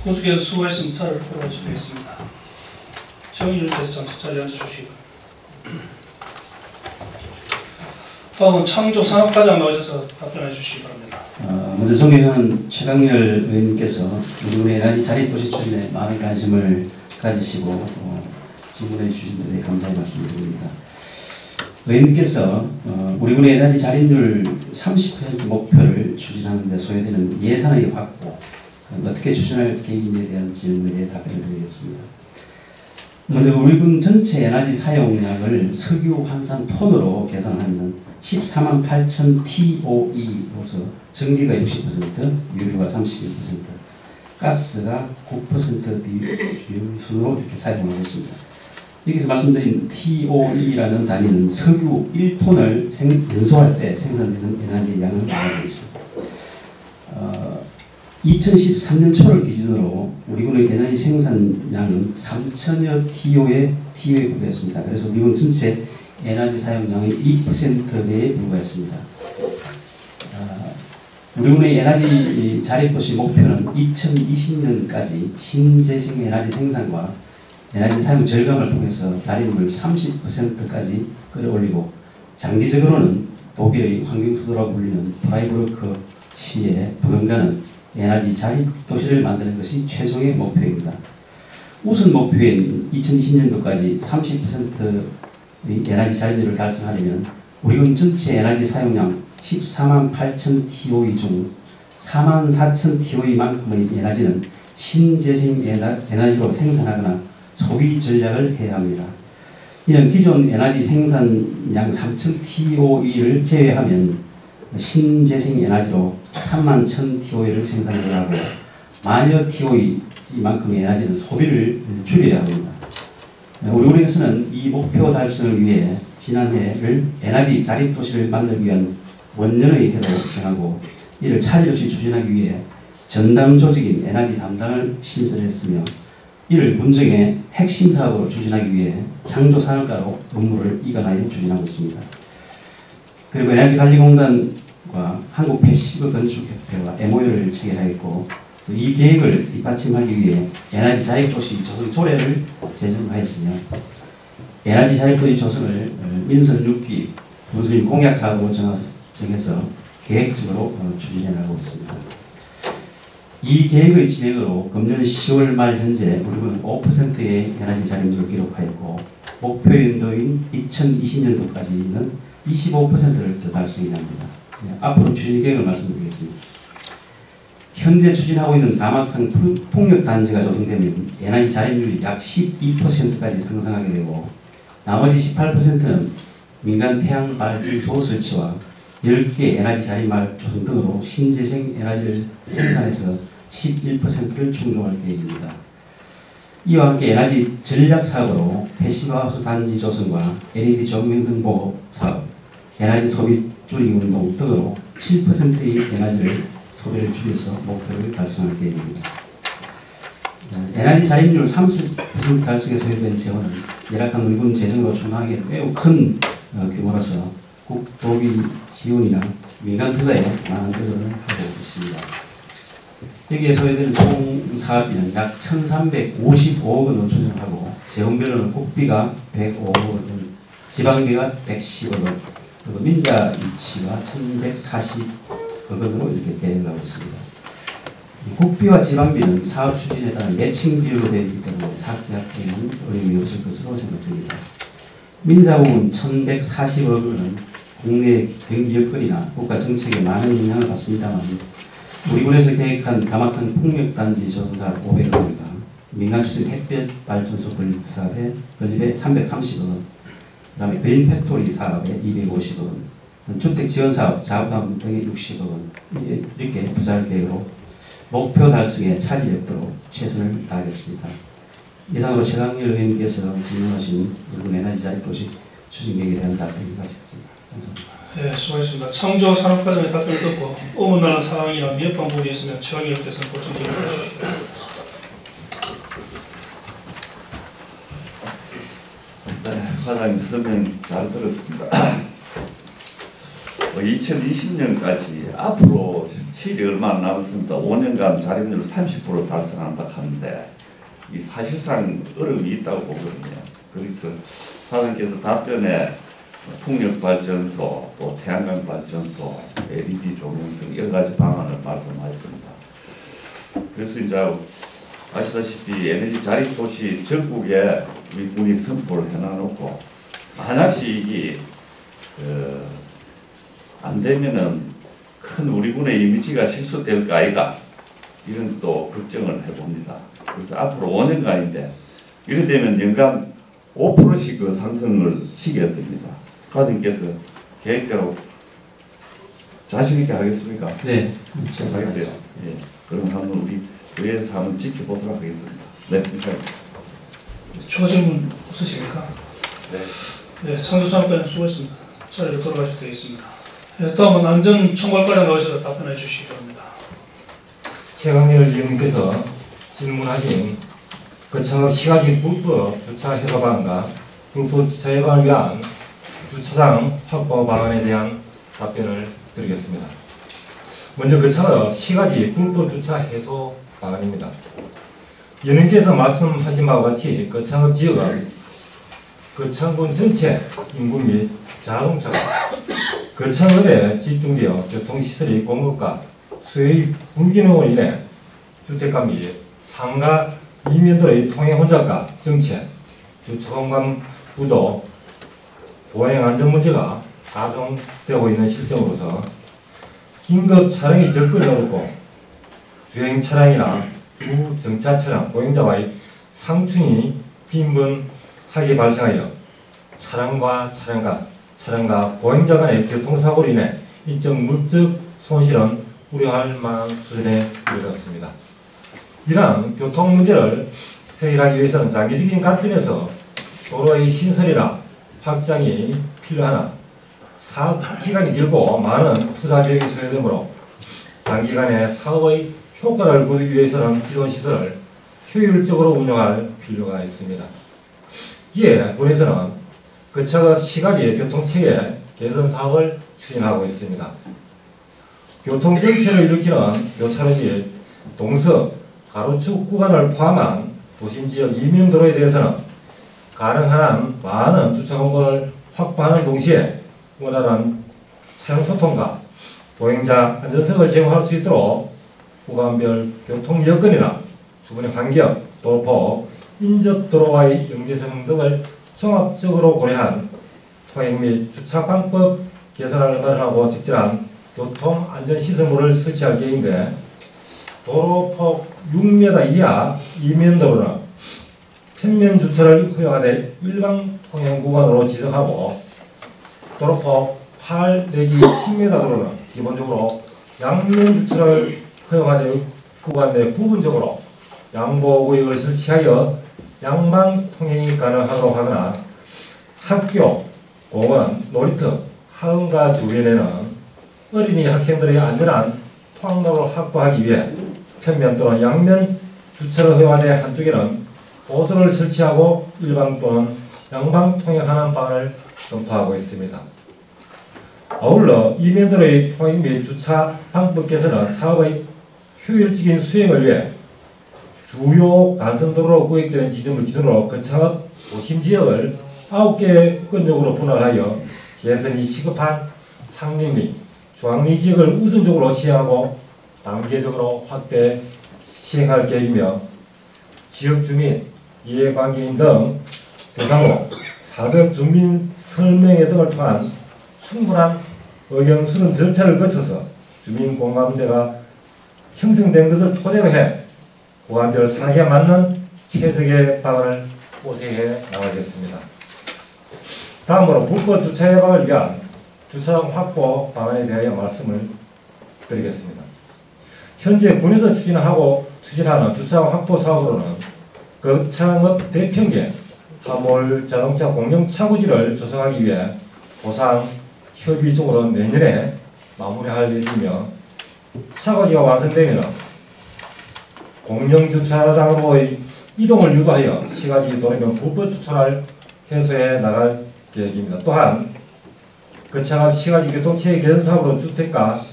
군수께서 수고하셨습니다. 차를 풀어주시겠습니다. 정의를 위해서 잠시 자리에 앉아주시기 바랍니다. 다음은 창조 산업과장 나오셔서 답변해 주시기 바랍니다. 먼저 존경하는 최강렬 의원님께서 우리 에너지 자립도시 추진에 많은 관심을 가지시고 질문해 주신 데 감사의 말씀드립니다. 의원님께서 우리 군의 에너지 자립률 30% 목표를 추진하는 데 소요되는 예산의 확보, 어떻게 추진할 계획인지에 대한 질문에 답변을 드리겠습니다. 먼저 우리 군 전체 에너지 사용량을 석유 환산 톤으로 계산하면 14만 8천 TOE로서 전기가 60%, 유류가 31%, 가스가 9% 비율 순으로 이렇게 사용하고 있습니다. 여기서 말씀드린 TOE라는 단위는 석유 1톤을 연소할 때 생산되는 에너지 양을 말하고 있습니다. 2013년 초를 기준으로 우리 군의 에너지 생산량은 3천여 TO에 불과했습니다. 그래서 미군 전체 에너지 사용량의 2%대에 불과했습니다. 우리 군의 에너지 자립도시 목표는 2020년까지 신재생 에너지 생산과 에너지 사용 절감을 통해서 자립률 30%까지 끌어올리고, 장기적으로는 독일의 환경수도라고 불리는 프라이부르크 시에 부흥가는 에너지 자립도시를 만드는 것이 최종의 목표입니다. 우선 목표인 2020년도까지 30%의 에너지 자립률을 달성하려면 우리 군 전체 에너지 사용량 14만 8천 TOE 중 4만 4천 TOE만큼의 에너지는 신재생 에너지로 생산하거나 소비 전략을 해야 합니다. 이는 기존 에너지 생산량 3천 TOE를 제외하면 신재생 에너지로 3만 1천 TOE를 생산해야 하고, 만여 TOE만큼의 에너지는 소비를 줄여야 합니다. 우리 군에서는 이 목표 달성을 위해 지난해를 에너지 자립도시를 만들기 위한 원년의 해로 정하고, 이를 차질 없이 추진하기 위해 전담 조직인 에너지 담당을 신설했으며, 이를 군정의 핵심 사업으로 추진하기 위해 창조 산업과로 업무를 이관하여 추진하고 있습니다. 그리고 에너지관리공단과 한국 패시브 건축협회와 MOU를 체결하였고, 이 계획을 뒷받침하기 위해 에너지 자립도시 조성 조례를 제정하였으며, 에너지 자립도시 조성을 민선 6기 군수님 공약 사업으로 정해서 계획적으로 추진해 나가고 있습니다. 이 계획의 진행으로 금년 10월 말 현재 우리는 5%의 에너지 자립률을 기록하였고, 목표 연도인 2020년도까지는 25%를 더 달성해야 합니다. 앞으로 추진 계획을 말씀드리겠습니다. 현재 추진하고 있는 가막상 풍력단지가 조성되면 에너지 자립률이 약 12%까지 상승하게 되고, 나머지 18%는 민간 태양 발전소 설치와 10개 에너지 자립마을 조성 등으로 신재생 에너지를 생산해서 11%를 충족할 계획입니다. 이와 함께 에너지 전략 사업으로 패시브하우스 단지 조성과 LED 조명 등 보급 사업, 에너지 소비 줄이기 운동 등으로 7%의 에너지를 소비를 줄여서 목표를 달성할 계획입니다. 에너지 자립률 30% 달성에 소요된 재원은 열악한 우리 군 재정으로 충당하기에는 매우 큰 규모라서 국도비 지원이나 민간 투자에 많은 도전을 하고 있습니다. 여기에 소요되는 총 사업비는 약 1,355억 원을 추진하고, 재원별로는 국비가 105억 원, 지방비가 110억 원, 그리고 민자 유치가 1,140억 원으로 이렇게 계획을 하고 있습니다. 국비와 지방비는 사업 추진에 따른 매칭 비율로 되어 있기 때문에 사업계획에는 어려움이 없을 것으로 생각됩니다. 민자국은 1,140억 원은 국내 경기 여건이나 국가 정책에 많은 영향을 받습니다만, 우리 군에서 계획한 가막산 풍력단지 조성사업 500억 원과 민간 추진 햇볕 발전소 건립 사업에 330억 원, 그 다음에 그린 팩토리 사업에 250억 원, 주택 지원 사업 자부담 등에 60억 원, 이렇게 투자할 계획으로 목표 달성에 차질이 없도록 최선을 다하겠습니다. 이상으로 최강렬 의원님께서 질문하신 우리 에너지 자립도시 추진 계획에 대한 답변을 마치겠습니다. 감사합니다. 네, 수고하셨습니다. 창조 산업과정의 답변을 듣고 의문나는 사항이나 미흡한 부분이 있으면 최강렬 의원께서 보충 질문해 주시기 네, 과장님 설명 잘 들었습니다. 2020년까지 앞으로 시일이 얼마 안 남았습니다. 5년간 자립률 30% 달성한다 하는데 이 사실상 어려움이 있다고 보거든요. 그래서 사장께서 답변에 풍력발전소, 또 태양광 발전소, LED 조명 등 여러 가지 방안을 말씀하셨습니다. 그래서 이제 아시다시피 에너지 자립 도시 전국에 우리 군이 선포를 해놔놓고 만약 시기 안 되면은 큰 우리 군의 이미지가 실수될까 아이가 이런 또 걱정을 해봅니다. 그래서 앞으로 5년간인데 이래 되면 연간 5%씩 그 상승을 시켜야 됩니다. 과장께서 계획대로 자신 있게 하겠습니까? 네. 하겠어요. 예. 그럼 한번 우리 의회에서 한번 지켜보도록 하겠습니다. 네, 이상입니다. 추가 질문 없으십니까? 네. 네, 창조산업과장 수고했습니다. 자리로 돌아가셔도 되겠습니다. 네, 다음은 안전총괄과장 나오셔서 답변해 주시기 바랍니다. 최강렬 의원님께서 질문하신 거창업 시가지 불법 주차 해소 방안과 불법 주차 예방을 위한 주차장 확보 방안에 대한 답변을 드리겠습니다. 먼저 거창업 시가지 불법 주차 해소 방안입니다. 의원님께서 말씀하신 바와 같이 거창업 지역은 거창군 전체 인구 및 자동차가 거창업에 집중되어 교통시설의 공급과 수요의 불균형으로 인해 주택가 및 상가 이면도의 통행 혼잡과 정체, 주차공간 부족, 보행 안전 문제가 가중되고 있는 실정으로서 긴급 차량의 접근을 어렵고 주행 차량이나 주 정차 차량, 보행자와의 상충이 빈번하게 발생하여 차량과 보행자 간의 교통사고로 인해 인적 물적 손실은 우려할 만한 수준에 이르렀습니다. 이러한 교통 문제를 해결하기 위해서는 장기적인 관점에서 도로의 신설이나 확장이 필요하나 사업 기간이 길고 많은 투자 비용이 소요되므로 단기간에 사업의 효과를 거두기 위해서는 기존 시설을 효율적으로 운영할 필요가 있습니다. 이에 군에서는 거창업 시가지 교통체계 개선 사업을 추진하고 있습니다. 교통 정체를 일으키는 교차로 및 동서, 가로축 구간을 포함한 도심지역 이면도로에 대해서는 가능한 한 많은 주차 공간을 확보하는 동시에 원활한 차량 소통과 보행자 안전성을 제공할 수 있도록 구간별 교통 여건이나 주변의 환경, 도로폭, 인접도로와의 연계성 등을 종합적으로 고려한 통행 및 주차 방법 개선을 마련하고 적절한 교통 안전시설물을 설치할 계획인데 도로폭 6m 이하 이면도로는 평면 주차를 허용하되 일방 통행 구간으로 지정하고 도로폭 8 내지 10m 도로는 기본적으로 양면 주차를 허용하되 구간 내 부분적으로 양보구역을 설치하여 양방 통행이 가능하도록 하거나 학교, 공원, 놀이터, 하원가 주변에는 어린이 학생들의 안전한 통학로를 확보하기 위해 평면 또는 양면 주차를 허용하되 한쪽에는 보도를 설치하고 일방 또는 양방 통행하는 방안을 검토하고 있습니다. 아울러 이면도로의 통행 및 주차 방법 개선은 사업의 효율적인 수행을 위해 주요 간선도로로 구획되는 지점을 기준으로 거창업 도심지역을 9개 건역으로 분할하여 개선이 시급한 상리 및 중앙리 지역을 우선적으로 시행하고 단계적으로 확대 시행할 계획이며 지역 주민, 이해관계인 등 대상으로 사전 주민 설명회 등을 통한 충분한 의견 수렴 절차를 거쳐서 주민 공감대가 형성된 것을 토대로 해 구간별 상황에 맞는 최적의 방안을 모색해 나가겠습니다. 다음으로 불법 주차 예방을 위한 주차장 확보 방안에 대하여 말씀을 드리겠습니다. 현재 군에서 추진하는 주차장 확보 사업으로는 거창업 대평계 화물 자동차 공영 차고지를 조성하기 위해 보상 협의적으로 내년에 마무리할 예정이며 차고지가 완성되면 공영 주차장으로의 이동을 유도하여 시가지 도로면 불법 주차를 해소해 나갈 계획입니다. 또한 거창업 시가지 교통체계 개선 사업으로 주택가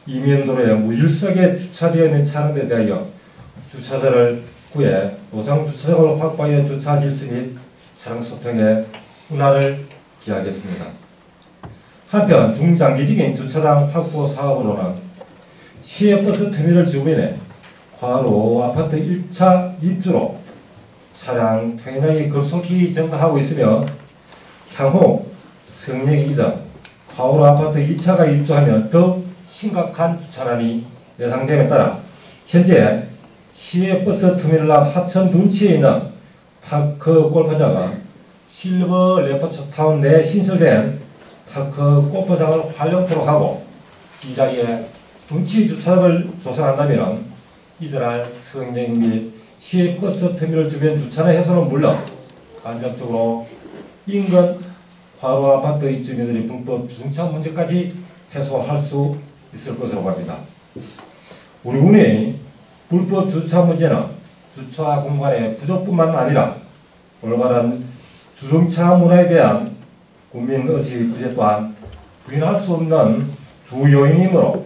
이면도로에 무질서하게 주차되어 있는 차량들에 대하여 주차장을 구해 노상 주차장을 확보하여 주차 질서 및 차량 소통에 운하를 기하겠습니다. 한편 중장기적인 주차장 확보 사업으로는 시외버스 터미널 주변에 과로 아파트 1차 입주로 차량 통행량이 급속히 증가하고 있으며 향후 성령 이전 과로 아파트 2차가 입주하면 더 심각한 주차난이 예상됨에 따라 현재 시외버스 터미널 앞 하천 둔치에 있는 파크 골프장은 실버 레퍼처타운 내 신설된 파크 골프장을 활용토록 하고 이 자리에 둔치 주차장을 조성한다면 이전할 성령 및 시외버스 터미널 주변 주차장 해소는 물론 간접적으로 인근 과로 아파트 입주민들의 불법 주차 문제까지 해소할 수 있을 것으로 봅니다. 우리 군의 불법 주차 문제는 주차 공간의 부족뿐만 아니라 올바른 주정차 문화에 대한 국민의식 부재 또한 부인할 수 없는 주요인이므로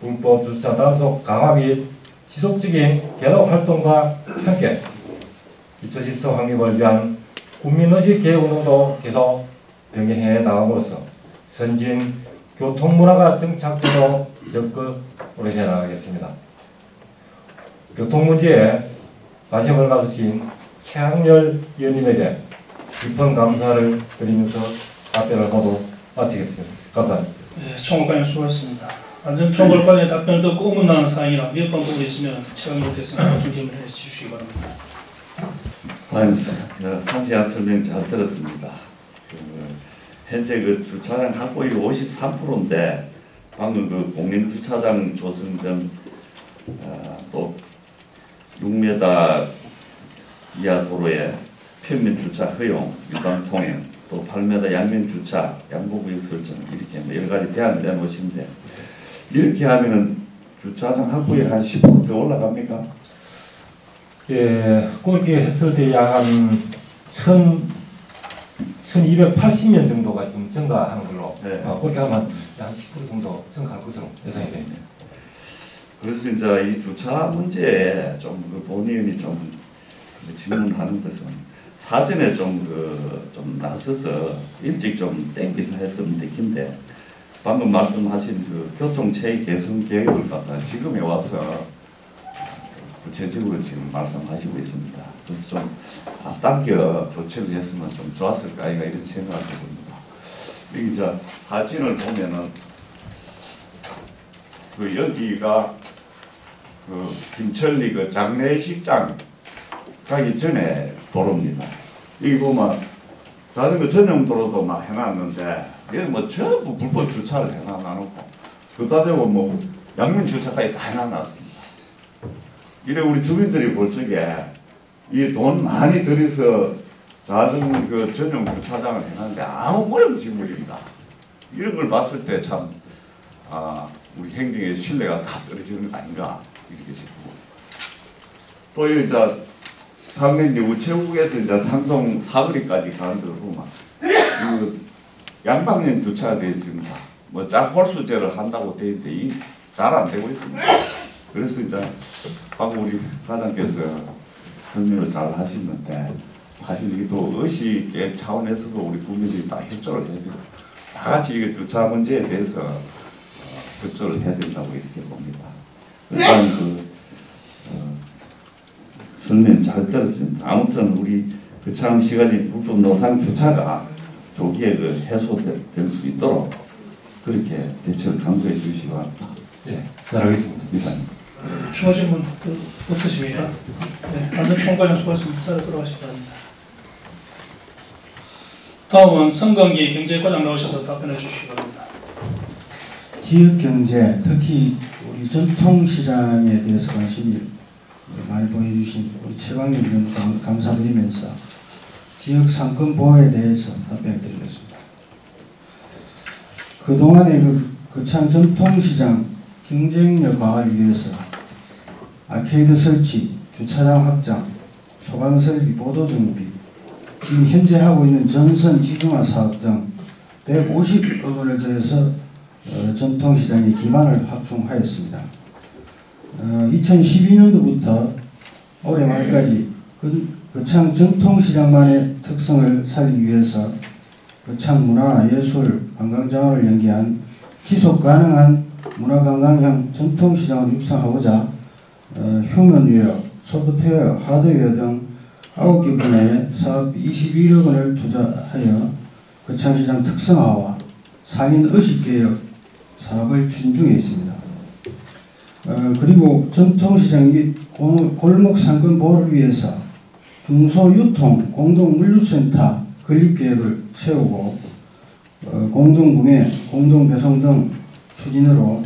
불법 주차 단속 강화 및 지속적인 개혁 활동과 함께 기초질서 확립을 위한 국민의식 개혁 운동도 계속 병행해 나감으로써 선진 교통문화가 정착되도록 적극 노력해 나가겠습니다. 교통 문제에 관심을 가지신 최학렬 의원님에게 깊은 감사를 드리면서 답변을 모두 마치겠습니다. 감사합니다. 네, 총괄관님 수고하셨습니다. 완전 총괄관의 답변을 듣고 의문나는 사항이나 몇 번 보고 있으면 최강렬 교수님 보충 질문해 주시기 바랍니다. 상세한 설명 잘 들었습니다. 현재 그 주차장 확보율 53%인데 방금 그 공림주차장 조성 또 6m 이하 도로에 평면 주차 허용, 유방 통행, 또 8m 양면 주차, 양보구역 설정 이렇게 뭐 여러 가지 대안을 내놓으시는데 이렇게 하면은 주차장 확보율 한 10% 더 올라갑니까? 예, 그렇게 했을 때 약 한 1280년 정도가 지금 증가하는 걸로 네. 그렇게 하면 한 10% 정도 증가할 것으로 예상이 됩니다. 그래서 이제 이 주차 문제에 좀 본의원이 좀 질문하는 것은 사전에 좀 나서서 일찍 좀 땡겨서 했으면 되긴데 방금 말씀하신 그 교통체계 개선 계획을 갖다 지금에 와서 구체적으로 지금 말씀하시고 있습니다. 그래서 좀 앞당겨 조치를 했으면 좀 좋았을까 이런 생각을 해봅니다. 여기 이제 사진을 보면은 그 여기가 그 김천리 그 장례식장 가기 전에 도로입니다. 여기 보면 자전거 전용 도로도 막 해놨는데 여기 뭐 전부 불법 주차를 해놔놓고 그다 대고 뭐 양면 주차까지 다 해놔놨습니다. 이래 우리 주민들이 볼 적에 이 돈 많이 들여서 자전거 그 전용 주차장을 해놨는데 아무 무용지물입니다. 이런 걸 봤을 때 참 우리 행정의 신뢰가 다 떨어지는 거 아닌가 이렇게 싶고 또 여기 이제 상면 우체국에서 이제 상동 사거리까지 가는 데를 보면 그 양방향 주차가 되어 있습니다. 뭐 짝홀수제를 한다고 되어 있는데 잘 안 되고 있습니다. 그래서 이제 방금 우리 과장께서 설명을 잘 하시는데 사실 이게 또 의식 계획 차원에서도 우리 국민들이 다 협조를 해야 돼요. 다 같이 이게 주차 문제에 대해서 협조를 해야 된다고 이렇게 봅니다. 일단 설명 잘 들었습니다. 아무튼 우리 참 시가지 불법 노상 주차가 조기에 해소될 수 있도록 그렇게 대책을 강구해 주시기 바랍니다. 네, 잘하겠습니다. 이사님. 추가 질문 없으십니까? 네, 완전 총괄관 수고하셨습니다. 자리에 들어가시기 바랍니다. 다음은 성건기 경제과장 나오셔서 답변해 주시기 바랍니다. 지역 경제, 특히 우리 전통시장에 대해서 관심이 많이 보여주신 우리 최강렬 의원 감사드리면서 지역 상권 보호에 대해서 답변드리겠습니다. 그동안의 거창 전통시장 경쟁력 강화를 위해서 아케이드 설치, 주차장 확장, 소방 설비, 보도 정비, 지금 현재 하고 있는 전선 지중화 사업 등 150억 원을 들여서 전통시장의 기반을 확충하였습니다. 2012년도부터 올해 말까지 거창 전통시장만의 특성을 살리기 위해서 거창 문화, 예술, 관광자원을 연계한 지속 가능한 문화관광형 전통시장을 육성하고자 휴먼웨어, 소프트웨어, 하드웨어 등 9개 분야에 사업 21억 원을 투자하여 거창시장 특성화와 상인 의식개혁 사업을 추진 중에 있습니다. 그리고 전통시장 및 골목상권 보호를 위해서 중소유통 공동물류센터 건립계획을 세우고 공동구매, 공동배송 등 추진으로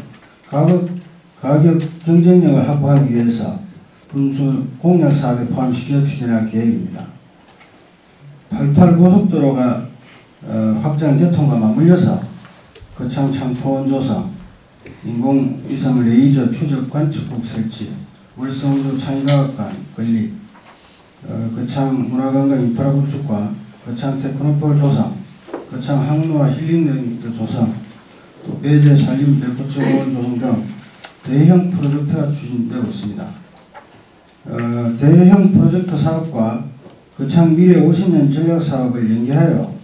가격 경쟁력을 확보하기 위해서 분수 공약 사업에 포함시켜 추진할 계획입니다. 88 고속도로가 확장 교통과 맞물려서 거창 창포원 조사, 인공위성 레이저 추적 관측국 설치, 월성도 창의과학관 건립, 거창 문화관광 인프라 구축과 거창 테크노폴 조성, 거창 항로와 힐링 조성, 또 배제 산림 레포츠공원 조성 등 대형 프로젝트가 추진되고 있습니다. 대형 프로젝트 사업과 거창 미래 50년 전략 사업을 연계하여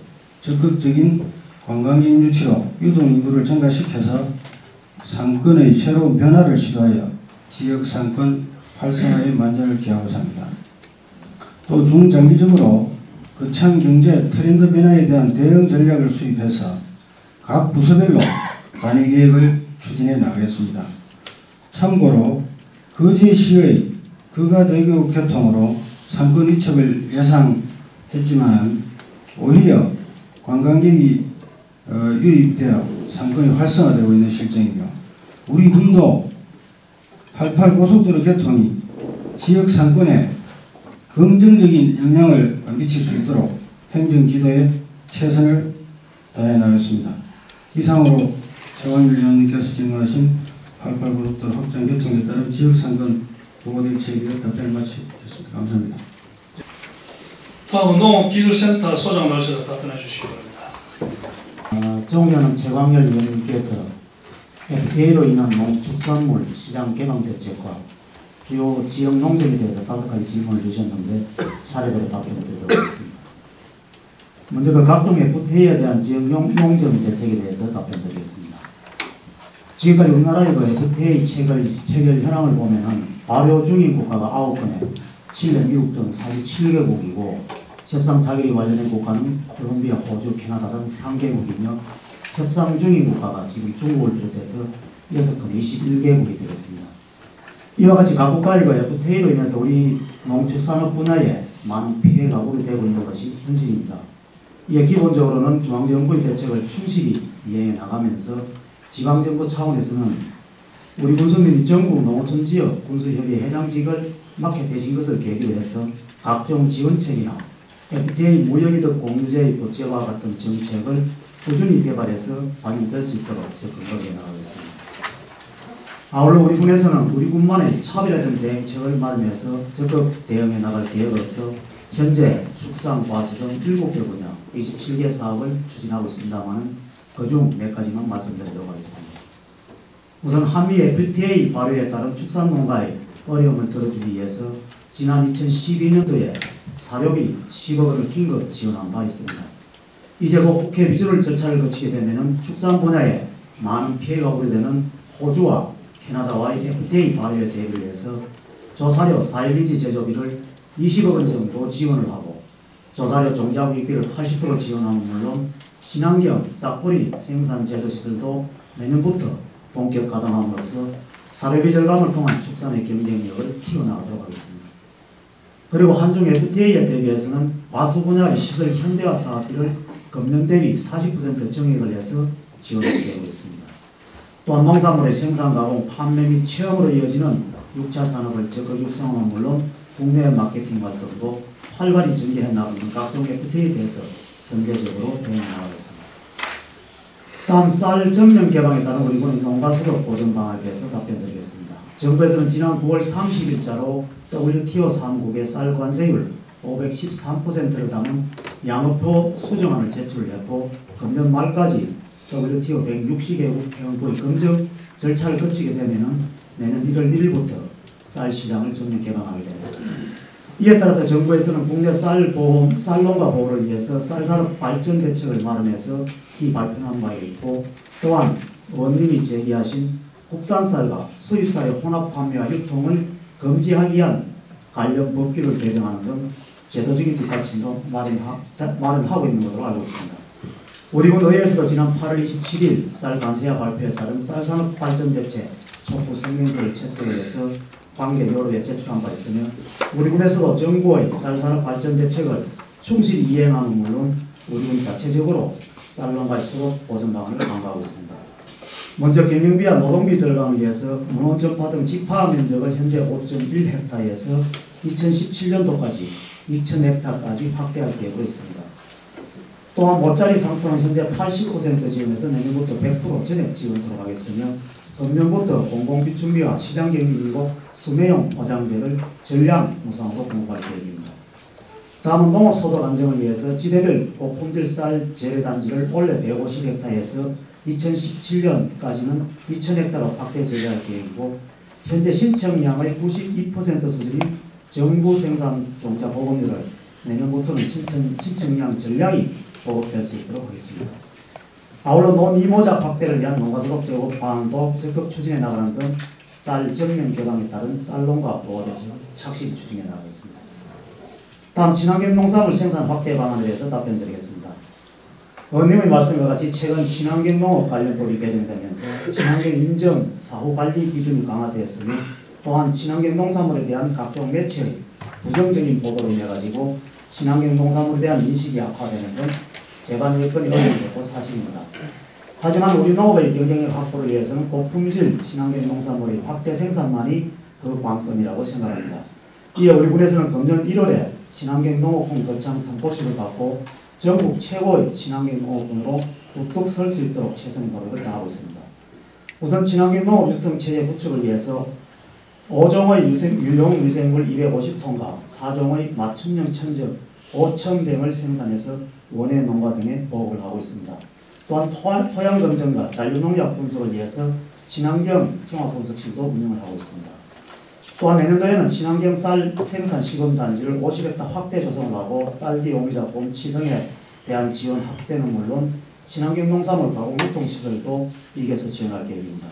적극적인 관광객 유치로 유동 인구를 증가시켜서 상권의 새로운 변화를 시도하여 지역 상권 활성화에 만전을 기하고자 합니다. 또 중장기적으로 거창 경제 트렌드 변화에 대한 대응 전략을 수립해서 각 부서별로 단위 계획을 추진해 나가겠습니다. 참고로 거제시의 거가대교 교통으로 상권 위축을 예상했지만 오히려 관광객이 유입되어 상권이 활성화되고 있는 실정이며 우리 군도 88 고속도로 개통이 지역 상권에 긍정적인 영향을 미칠 수 있도록 행정지도에 최선을 다해 나가겠습니다. 이상으로 최광일 의원님께서 질문하신 88 고속도로 확장 개통에 따른 지역 상권 보호 대책에 답변을 마치겠습니다. 감사합니다. 다음은 농업기술센터 소장 나오셔서 답변해 주시기 바랍니다. 존경하는 최광열 의원님께서 FTA로 인한 농축산물 시장 개방 대책과 주요 지역 농정에 대해서 5가지 질문을 주셨는데 차례대로 답변을 드리도록 하겠습니다. 먼저 그 각종 FTA에 대한 지역 농정 대책에 대해서 답변드리겠습니다. 지금까지 우리나라의 그 FTA 체결 현황을 보면은 발효 중인 국가가 9건에 칠레, 미국 등 47개국이고 협상 타결이 완료된 국가는 콜롬비아, 호주, 캐나다 등 3개국이며 협상 중인 국가가 지금 중국을 비롯해서 6건 21개국이 되겠습니다. 이와 같이 각 국가의 FTA로 인해서 우리 농축산업 분야에 많은 피해가 우려되고 있는 것이 현실입니다. 이에 기본적으로는 중앙정부의 대책을 충실히 이행해 나가면서 지방정부 차원에서는 우리 군수민이 전국 농어촌 지역 군수협의회 회장직을 맡게 되신 것을 계기로 해서 각종 지원책이나 FTA 무역이득 공유제의 법제와 같은 정책을 꾸준히 개발해서 반영될 수 있도록 적극적으로 나가겠습니다. 아울러 우리 군에서는 우리 군만의 차별화된 대응책을 마련해서 적극 대응해 나갈 계획으로서 현재 축산, 과수 등 7개 분야 27개 사업을 추진하고 있습니다만 그중 몇 가지만 말씀드리도록 하겠습니다. 우선 한미 FTA 발효에 따른 축산농가의 어려움을 덜어주기 위해서 지난 2012년도에 사료비 10억 원을 긴급 지원한 바 있습니다. 이제 곧 국회 비준을 절차를 거치게 되면 축산 분야에 많은 피해가 우려되는 호주와 캐나다와의 FTA 발효에 대비를 해서 조사료 사일리지 제조비를 20억 원 정도 지원을 하고 조사료 종자구입비를 80% 지원하는 물론 친환경 싹뿌리 생산 제조시설도 내년부터 본격 가동함으로써 사료비 절감을 통한 축산의 경쟁력을 키워나가도록 하겠습니다. 그리고 한중 FTA에 대비해서는 과수 분야의 시설 현대화 사업비를 금년 대비 40% 정액을 해서 지원을 계획하고 있습니다. 또한 농산물의 생산, 가공, 판매 및 체험으로 이어지는 6차 산업을 적극 육성하는 물론 국내 마케팅 활동도 활발히 전개해 나가는 각종 FTA에 대해서 선제적으로 대응해 나가겠습니다. 다음 쌀 전면 개방에 따른 우리 군의 농가수급 보전 방안에 대해서 답변드리겠습니다. 정부에서는 지난 9월 30일자로 WTO 사무국의 쌀 관세율 513%를 담은 양어표 수정안을 제출했고 금년 말까지 WTO 160개국 회원국의 검증 절차를 거치게 되면 내년 1월 1일부터 쌀 시장을 전면 개방하게 됩니다. 이에 따라서 정부에서는 국내 쌀농가 보호를 위해서 쌀산업 발전 대책을 마련해서 이 발표한 바가 있고, 또한 의원님이 제기하신 국산쌀과 수입쌀의 혼합 판매와 유통을 금지하기 위한 관련 법규를 개정하는 등 제도적인 뒷받침도 마련하고 있는 것으로 알고 있습니다. 우리 군 의회에서도 지난 8월 27일 쌀 관세와 발표에 따른 쌀산업 발전 대책 촉구 성명서를 채택을 해서 관계 여로에 제출한 바 있으며, 우리 군에서도 정부의 쌀산업 발전 대책을 충실히 이행하는 물론 우리 군 자체적으로 쌀농가의 수급 보전 방안을 강구하고 있습니다. 먼저 경영비와 노동비 절감을 위해서 문헌 전파 등 직파 면적을 현재 5.1헥타르에서 2017년도까지 2,000헥타르까지 확대할 계획으로 있습니다. 또한 모짜리 상토는 현재 80% 지원해서 내년부터 100% 전액 지원토록 하겠으며, 금년부터 공공비준비와 시장경기 그리고 수매용 포장재를 전량 무상으로 공급할 계획입니다. 다음은 농업소득 안정을 위해서 지대별 고품질 쌀 재래단지를 원래 150헥타르에서 2017년까지는 2,000헥타르로 확대 재배할 계획이고, 현재 신청량의 92% 수준인 정부 생산 종자 보급률을 내년부터는 신청량 전량이 보급될 수 있도록 하겠습니다. 아울러 논이모작 확대를 위한 농가수급 제고 방안도 적극 추진해 나가는 등 쌀 전면 개방에 따른 쌀농가 보호 대책을 착실히 추진해 나가겠습니다. 다음 친환경 농산물 생산 확대 방안에 대해서 답변드리겠습니다. 의원님의 말씀과 같이 최근 친환경 농업 관련법이 개정되면서 친환경 인정 사후 관리 기준이 강화되었으며, 또한 친환경 농산물에 대한 각종 매체의 부정적인 보도로 인해 가지고 친환경 농산물에 대한 인식이 악화되는 등 재반 여건이 어려운 것도 사실입니다. 하지만 우리 농업의 경쟁력 확보를 위해서는 고품질 친환경 농산물의 확대 생산만이 그 관건이라고 생각합니다. 이에 우리 군에서는 금년 1월에 친환경 농업군 거창 선포식을 받고 전국 최고의 친환경 농업군으로 우뚝 설 수 있도록 최선의 노력을 다하고 있습니다. 우선 친환경 농업 육성 체계 구축을 위해서 5종의 유용위생물 250톤과 4종의 맞춤형 천적 5,000병을 생산해서 원예 농가 등에 보급을 하고 있습니다. 또한 토양 검증과 잔류농약 분석을 위해서 친환경 종합분석실도 운영을 하고 있습니다. 또한 내년도에는 친환경 쌀 생산 시범단지를 50헥타 확대 조성을 하고 딸기, 오미자, 곰치 등에 대한 지원 확대는 물론 친환경 농산물 가공 유통시설도 이익에서 지원할 계획입니다.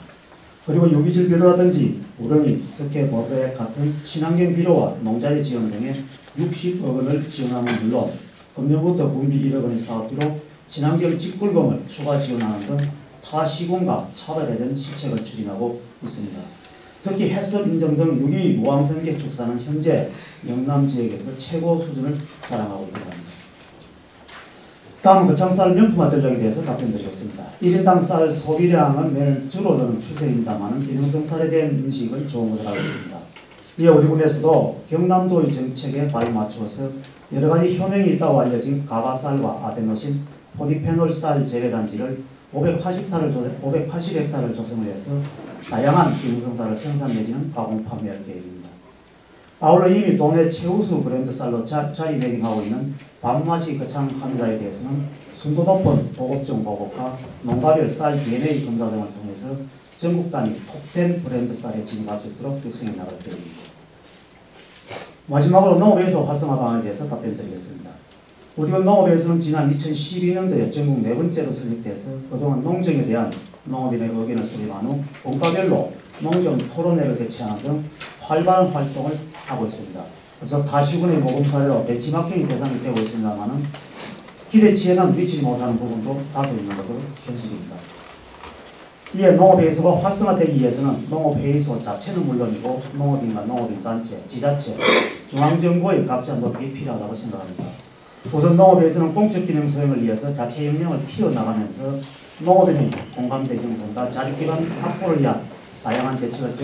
그리고 유기질 비료라든지 우렁이, 석회, 버백 같은 친환경 비료와 농자재 지원 등에 60억 원을 지원하는 물론 금년부터 군비 1억 원의 사업비로 친환경 직불금을 추가 지원하는 등 타 시군과 차별화된 시책을 추진하고 있습니다. 특히 해썹 인정 등 유기 무항생계 축사는 현재 영남 지역에서 최고 수준을 자랑하고 있다고 합니다. 다음 거창쌀 명품화 전략에 대해서 답변드리겠습니다. 1인당 쌀 소비량은 매년 줄어드는 추세입니다만 기능성 쌀에 대한 인식은 좋은 것으로 알고 있습니다. 이에 우리 군에서도 경남도의 정책에 발을 맞추어서 여러가지 효능이 있다고 알려진 가바쌀과 아데노신, 포리페놀 쌀 재배단지를 580헥타르를 조성을 해서 다양한 기능성 쌀을 생산 내지는 가공 판매할 계획입니다. 아울러 이미 도내 최우수 브랜드 쌀로 자리매김하고 있는 밥맛이 거창합니다에 대해서는 순도 높은 보급종 보급과 농가별 쌀 DNA 검사 등을 통해서 전국 단위 톱10 브랜드 쌀에 진입할 수 있도록 육성해 나갈 계획입니다. 마지막으로 농업에서 활성화 방안에 대해서 답변드리겠습니다. 우리 농업에서는 지난 2012년도에 전국 4번째로 설립돼서 그동안 농정에 대한 농업인의 의견을 수립한 후 분과별로 농정 토론회를 개최하는 등 활발한 활동을 하고 있습니다. 그래서 다시군의 모금 사례로 벤치마킹이 대상이 되고 있습니다만 기대치에는 미치지 못하는 부분도 다소 있는 것으로 현실입니다. 이에 농업회의소가 활성화되기 위해서는 농업회의소 자체는 물론이고 농업인과 농업인단체, 지자체, 중앙정부의 각자 노력이 필요하다고 생각합니다. 우선 농업회의소는 공적 기능 수행을 위해서 자체 역량을 키워나가면서 농업인의 공감대 형성과 자립기반 확보를 위한 다양한 대책을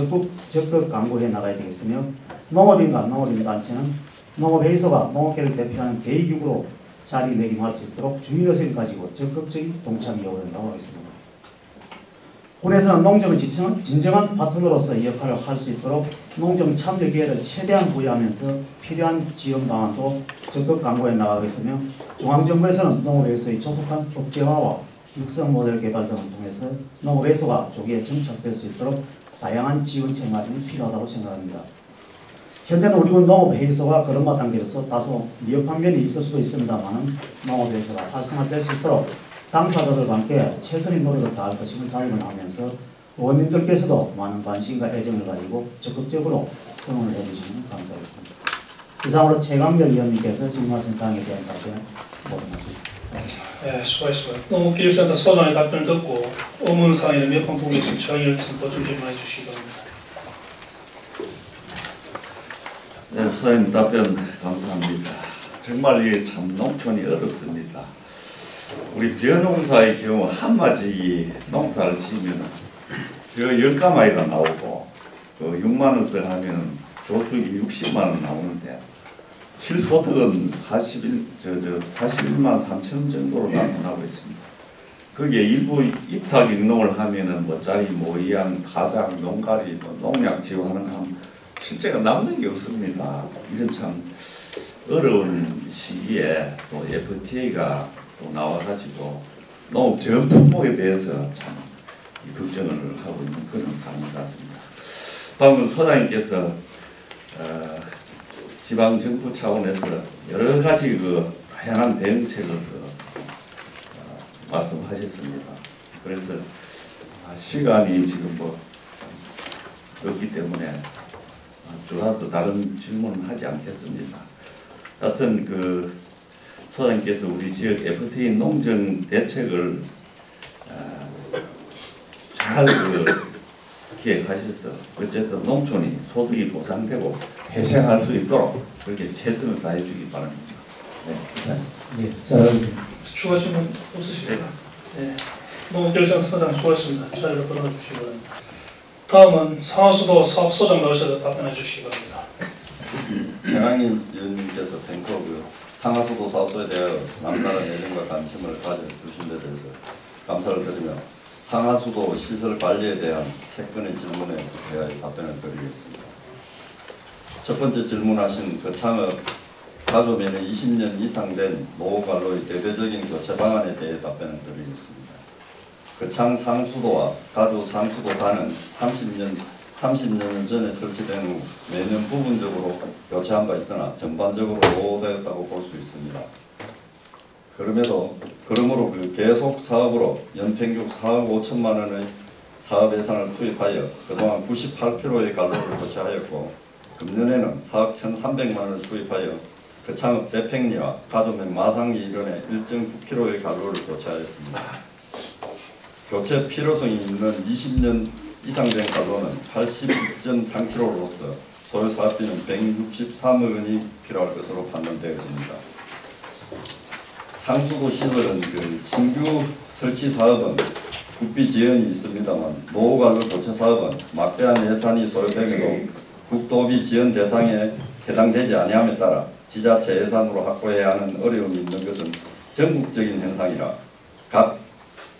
적극 강구해 나가야 되겠으며, 농업인과 농업인단체는 농업회의소가 농업계를 대표하는 대의기구로 자리매김할 수 있도록 주민의식을 가지고 적극적인 동참이 요구된다고 하겠습니다. 군에서는 농정의 진정한 파트너로서의 역할을 할 수 있도록 농정 참여 기회를 최대한 부여하면서 필요한 지원 방안도 적극 강구해 나가겠으며, 중앙정부에서는 농업회의소의 조속한 법제화와 육성 모델 개발 등을 통해서 농업회의소가 조기에 정착될 수 있도록 다양한 지원책 마련이 필요하다고 생각합니다. 현재는 우리 군 농업회의소가 거름마 단계로서 다소 미흡한 면이 있을 수도 있습니다만 농업회의소가 활성화될 수 있도록 당사자들과 함께 최선의 노력을 다할 것임을 다짐을 하면서 의원님들께서도 많은 관심과 애정을 가지고 적극적으로 성원을 해주시면 감사하겠습니다. 이상으로 최강렬 위원님께서 질문하신 사항에 대한 답변 모집하겠습니다. 네, 수고하셨습니다. 농업기술센터 소장의 답변을 듣고 의문사항이나 몇 번 부분에 저희를 보충 질문해 주시기 바랍니다. 네, 소장님 답변 감사합니다. 정말 이 참 농촌이 어렵습니다. 우리 벼농사의 경우 한마디 농사를 지으면 벼 10가마이가 나오고 그 6만 원씩 하면 조수익이 60만 원 나오는데 실소득은 41만 3천 원 정도로 나타나고 있습니다. 거기에 일부 입탁 임농을 하면은 뭐 짜리, 모이양, 타작, 농가리, 뭐 농약 지원하는 하면 실제가 남는 게 없습니다. 이런 참 어려운 시기에 또 FTA가 또 나와가지고 농업 전 품목에 대해서 참 걱정을 하고 있는 그런 상황인 것 같습니다. 방금 소장님께서 지방 정부 차원에서 여러 가지 그 다양한 대응책을 말씀하셨습니다. 그래서 시간이 지금 뭐 없기 때문에 줄여서 다른 질문은 하지 않겠습니다. 하여튼 그 소장님께서 우리 지역 FTA 농정 대책을 잘 기획하셔서 어쨌든 농촌이 소득이 보상되고 회생할 수 있도록 그렇게 최선을 다해 주기 바랍니다. 네. 자, 추가 질문 없으십니까? 네. 농업기술센터 소장 수고하셨습니다. 자리로 돌아가 주시기 바랍니다. 다음은 상하수도 사업소장 나오셔서 답변해 주시기 바랍니다. 최강희 위원님께서 뱅커고요. 상하수도 사업소에 대하여 남다른 애정과 관심을 가져주신 데 대해서 감사를 드리며 상하수도 시설 관리에 대한 3건의 질문에 대하여 답변을 드리겠습니다. 첫 번째 질문하신 거창업 가조면에 20년 이상 된 노후관로의 대대적인 교체 방안에 대해 답변을 드리겠습니다. 거창 상수도와 가조 상수도단은 30년 전에 설치된 후 매년 부분적으로 교체한 바 있으나 전반적으로 노후되었다고 볼 수 있습니다. 그러므로 그 계속 사업으로 연평균 4억 5천만 원의 사업 예산을 투입하여 그동안 98km의 관로를 교체하였고 금년에는 4억 1,300만 원을 투입하여 거창읍 대팽리와 가조면 마상리 이런의 1.9km의 관로를 교체하였습니다. 교체 필요성이 있는 20년 이상 된 관로는 82.3km로서 소요 사업비는 163억 원이 필요할 것으로 판단되어집니다. 상수도 시설은 그 신규 설치 사업은 국비 지원이 있습니다만 노후관로 교체 사업은 막대한 예산이 소요되면서 국도비 지원 대상에 해당되지 아니함에 따라 지자체 예산으로 확보해야 하는 어려움이 있는 것은 전국적인 현상이라 각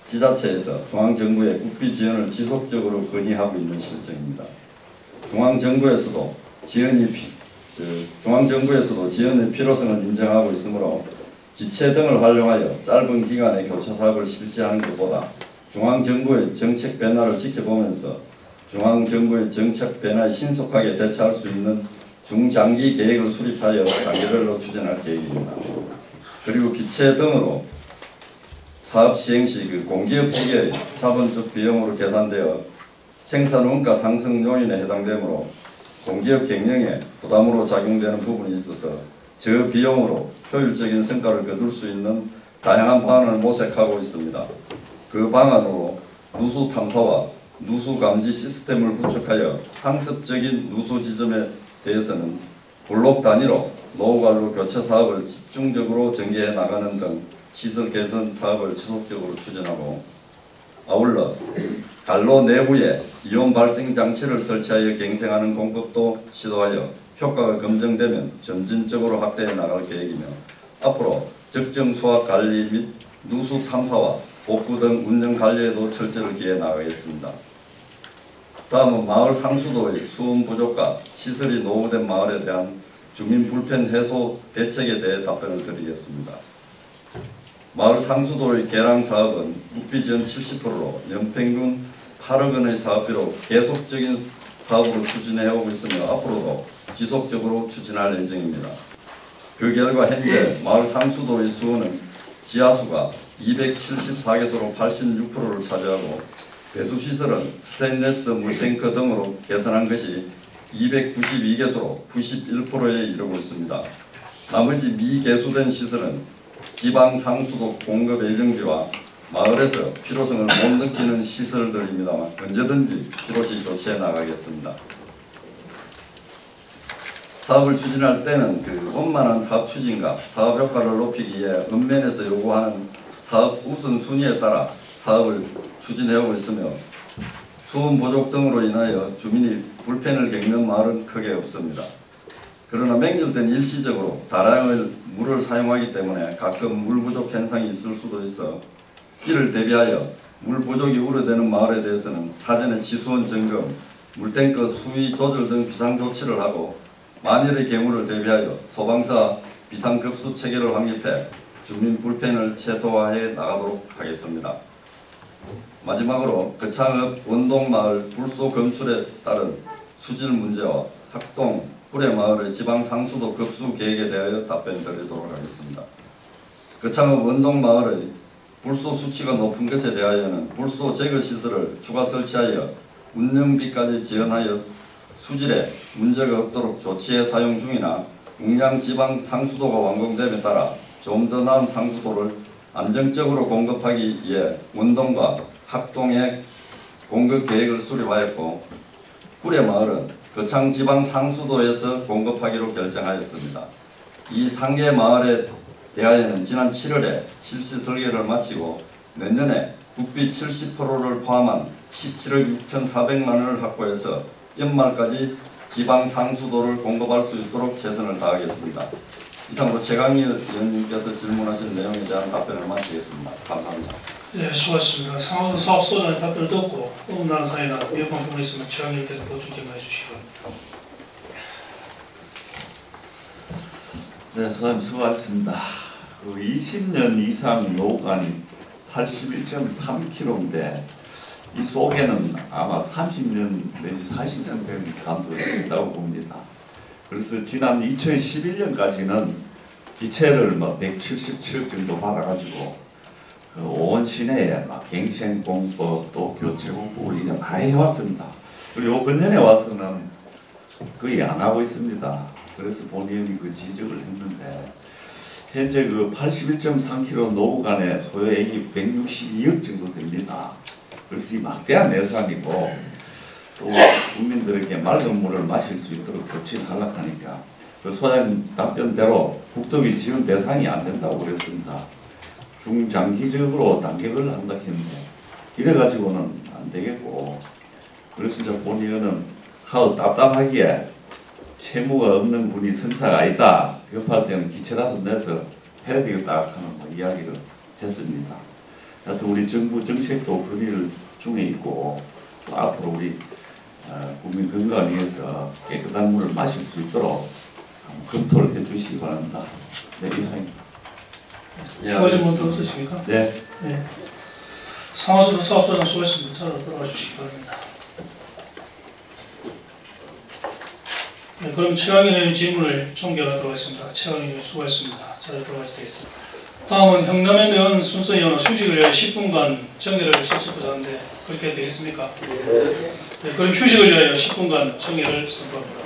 지자체에서 중앙정부의 국비 지원을 지속적으로 건의하고 있는 실정입니다. 중앙정부에서도 지원의 필요성을 인정하고 있으므로 기체 등을 활용하여 짧은 기간의 교체 사업을 실시하는 것보다 중앙정부의 정책 변화를 지켜보면서 중앙정부의 정책 변화에 신속하게 대처할 수 있는 중장기 계획을 수립하여 단계별로 추진할 계획입니다. 그리고 기체 등으로 사업 시행 시 그 공기업 회계의 자본적 비용으로 계산되어 생산 원가 상승 요인에 해당되므로 공기업 경영에 부담으로 작용되는 부분이 있어서 저 비용으로 효율적인 성과를 거둘 수 있는 다양한 방안을 모색하고 있습니다. 그 방안으로 누수 탐사와 누수 감지 시스템을 구축하여 상습적인 누수 지점에 대해서는 블록 단위로 노후관로 교체 사업을 집중적으로 전개해 나가는 등 시설 개선 사업을 지속적으로 추진하고 아울러 관로 내부에 이온 발생 장치를 설치하여 갱생하는 공법도 시도하여 효과가 검증되면 점진적으로 확대해 나갈 계획이며 앞으로 적정 수확 관리 및 누수 탐사와 복구 등 운영 관리에도 철저를 기해 나가겠습니다. 다음은 마을 상수도의 수온 부족과 시설이 노후된 마을에 대한 주민 불편 해소 대책에 대해 답변을 드리겠습니다. 마을 상수도의 개량 사업은 국비 지원 70%로 연평균 8억 원의 사업비로 계속적인 사업으로 추진해 오고 있으며 앞으로도 지속적으로 추진할 예정입니다. 그 결과 현재 마을 상수도의 수원은 지하수가 274개소로 86%를 차지하고 배수시설은 스테인리스 물탱크 등으로 개선한 것이 292개소로 91%에 이르고 있습니다. 나머지 미개수된 시설은 지방 상수도 공급 예정지와 마을에서 필요성을 못 느끼는 시설들입니다만 언제든지 필요시 조치해 나가겠습니다. 사업을 추진할 때는 그 원만한 사업 추진과 사업 효과를 높이기 위해 읍면에서 요구하는 사업 우선순위에 따라 사업을 추진해오고 있으며 수원 부족 등으로 인하여 주민이 불편을 겪는 마을은 크게 없습니다. 그러나 맹렬된 일시적으로 다량의 물을 사용하기 때문에 가끔 물 부족 현상이 있을 수도 있어 이를 대비하여 물 부족이 우려되는 마을에 대해서는 사전에 지수원 점검, 물탱크 수위 조절 등 비상조치를 하고 만일의 경우를 대비하여 소방사 비상급수 체계를 확립해 주민 불편을 최소화해 나가도록 하겠습니다. 마지막으로 거창읍 원동마을 불소 검출에 따른 수질 문제와 학동, 구례마을의 지방상수도 급수 계획에 대하여 답변 드리도록 하겠습니다. 거창읍 원동마을의 불소 수치가 높은 것에 대하여는 불소 제거 시설을 추가 설치하여 운영비까지 지원하여 수질에 문제가 없도록 조치해 사용 중이나 용량 지방 상수도가 완공됨에 따라 좀 더 나은 상수도를 안정적으로 공급하기 위해 원동과 학동의 공급 계획을 수립하였고 구례마을은 거창 지방 상수도에서 공급하기로 결정하였습니다. 이 3개 마을에 대하여는 지난 7월에 실시 설계를 마치고 내년에 국비 70%를 포함한 17억 6,400만 원을 확보해서 연말까지 지방 상수도를 공급할 수 있도록 최선을 다하겠습니다. 이상으로 최강희 의원님께서 질문하신 내용에 대한 답변을 마치겠습니다. 감사합니다. 네, 수고하셨습니다. 상황 사업 소장의 답변을 듣고 어긋나는 사이나 위협한 부분이 있으면 최강희 의원께서 보충 질문해 주시기 바랍니다. 네, 선생님 수고하셨습니다. 20년 이상 노후간이 81.3km인데 이 속에는 아마 30년 내지 40년 된 감도가 있다고 봅니다. 그래서 지난 2011년까지는 기체를 177억 정도 받아가지고 그 온 시내에 갱생공법 또 교체공법을 이제 많이 해왔습니다. 그리고 근년에 와서는 거의 안 하고 있습니다. 그래서 본인이 그 지적을 했는데 현재 그 81.3km 노후간의 소요액이 162억 정도 됩니다. 그래서 이 막대한 예산이고 또 국민들에게 맑은 물을 마실 수 있도록 조치를 하려고 하니까 그 소장님 답변대로 국토비 지원 대상이 안 된다고 그랬습니다. 중장기적으로 단계별로 한다 했는데 이래가지고는 안 되겠고 그래서 이제 본의원은 하도 답답하기에 채무가 없는 분이 성사가 아니다. 급할 때는 기체라서 내서 해야 되겠다 하는 이야기를 했습니다. 하여튼 우리 정부 정책도 그 일 중에 있고 또 앞으로 우리 국민 건강을 위해서 깨끗한 물을 마실 수 있도록 검토를 해주시기 바랍니다. 네, 이상입니다. 추가적인 분도 없으십니까? 네. 네. 상하수도 사업소장 수고했습니다. 자로 들어가 주시기 바랍니다. 네, 그럼 최강희 의원의 질문을 종결하도록 하겠습니다. 최강희 의원 수고했습니다. 자로 들어가야 되겠습니다. 다음은 형남현 의원 순서위원회 휴직을 위해 10분간 정회를 실시하고자 하는데 그렇게 되겠습니까? 네, 그럼 휴직을 위하여 10분간 정회를 선포합니다.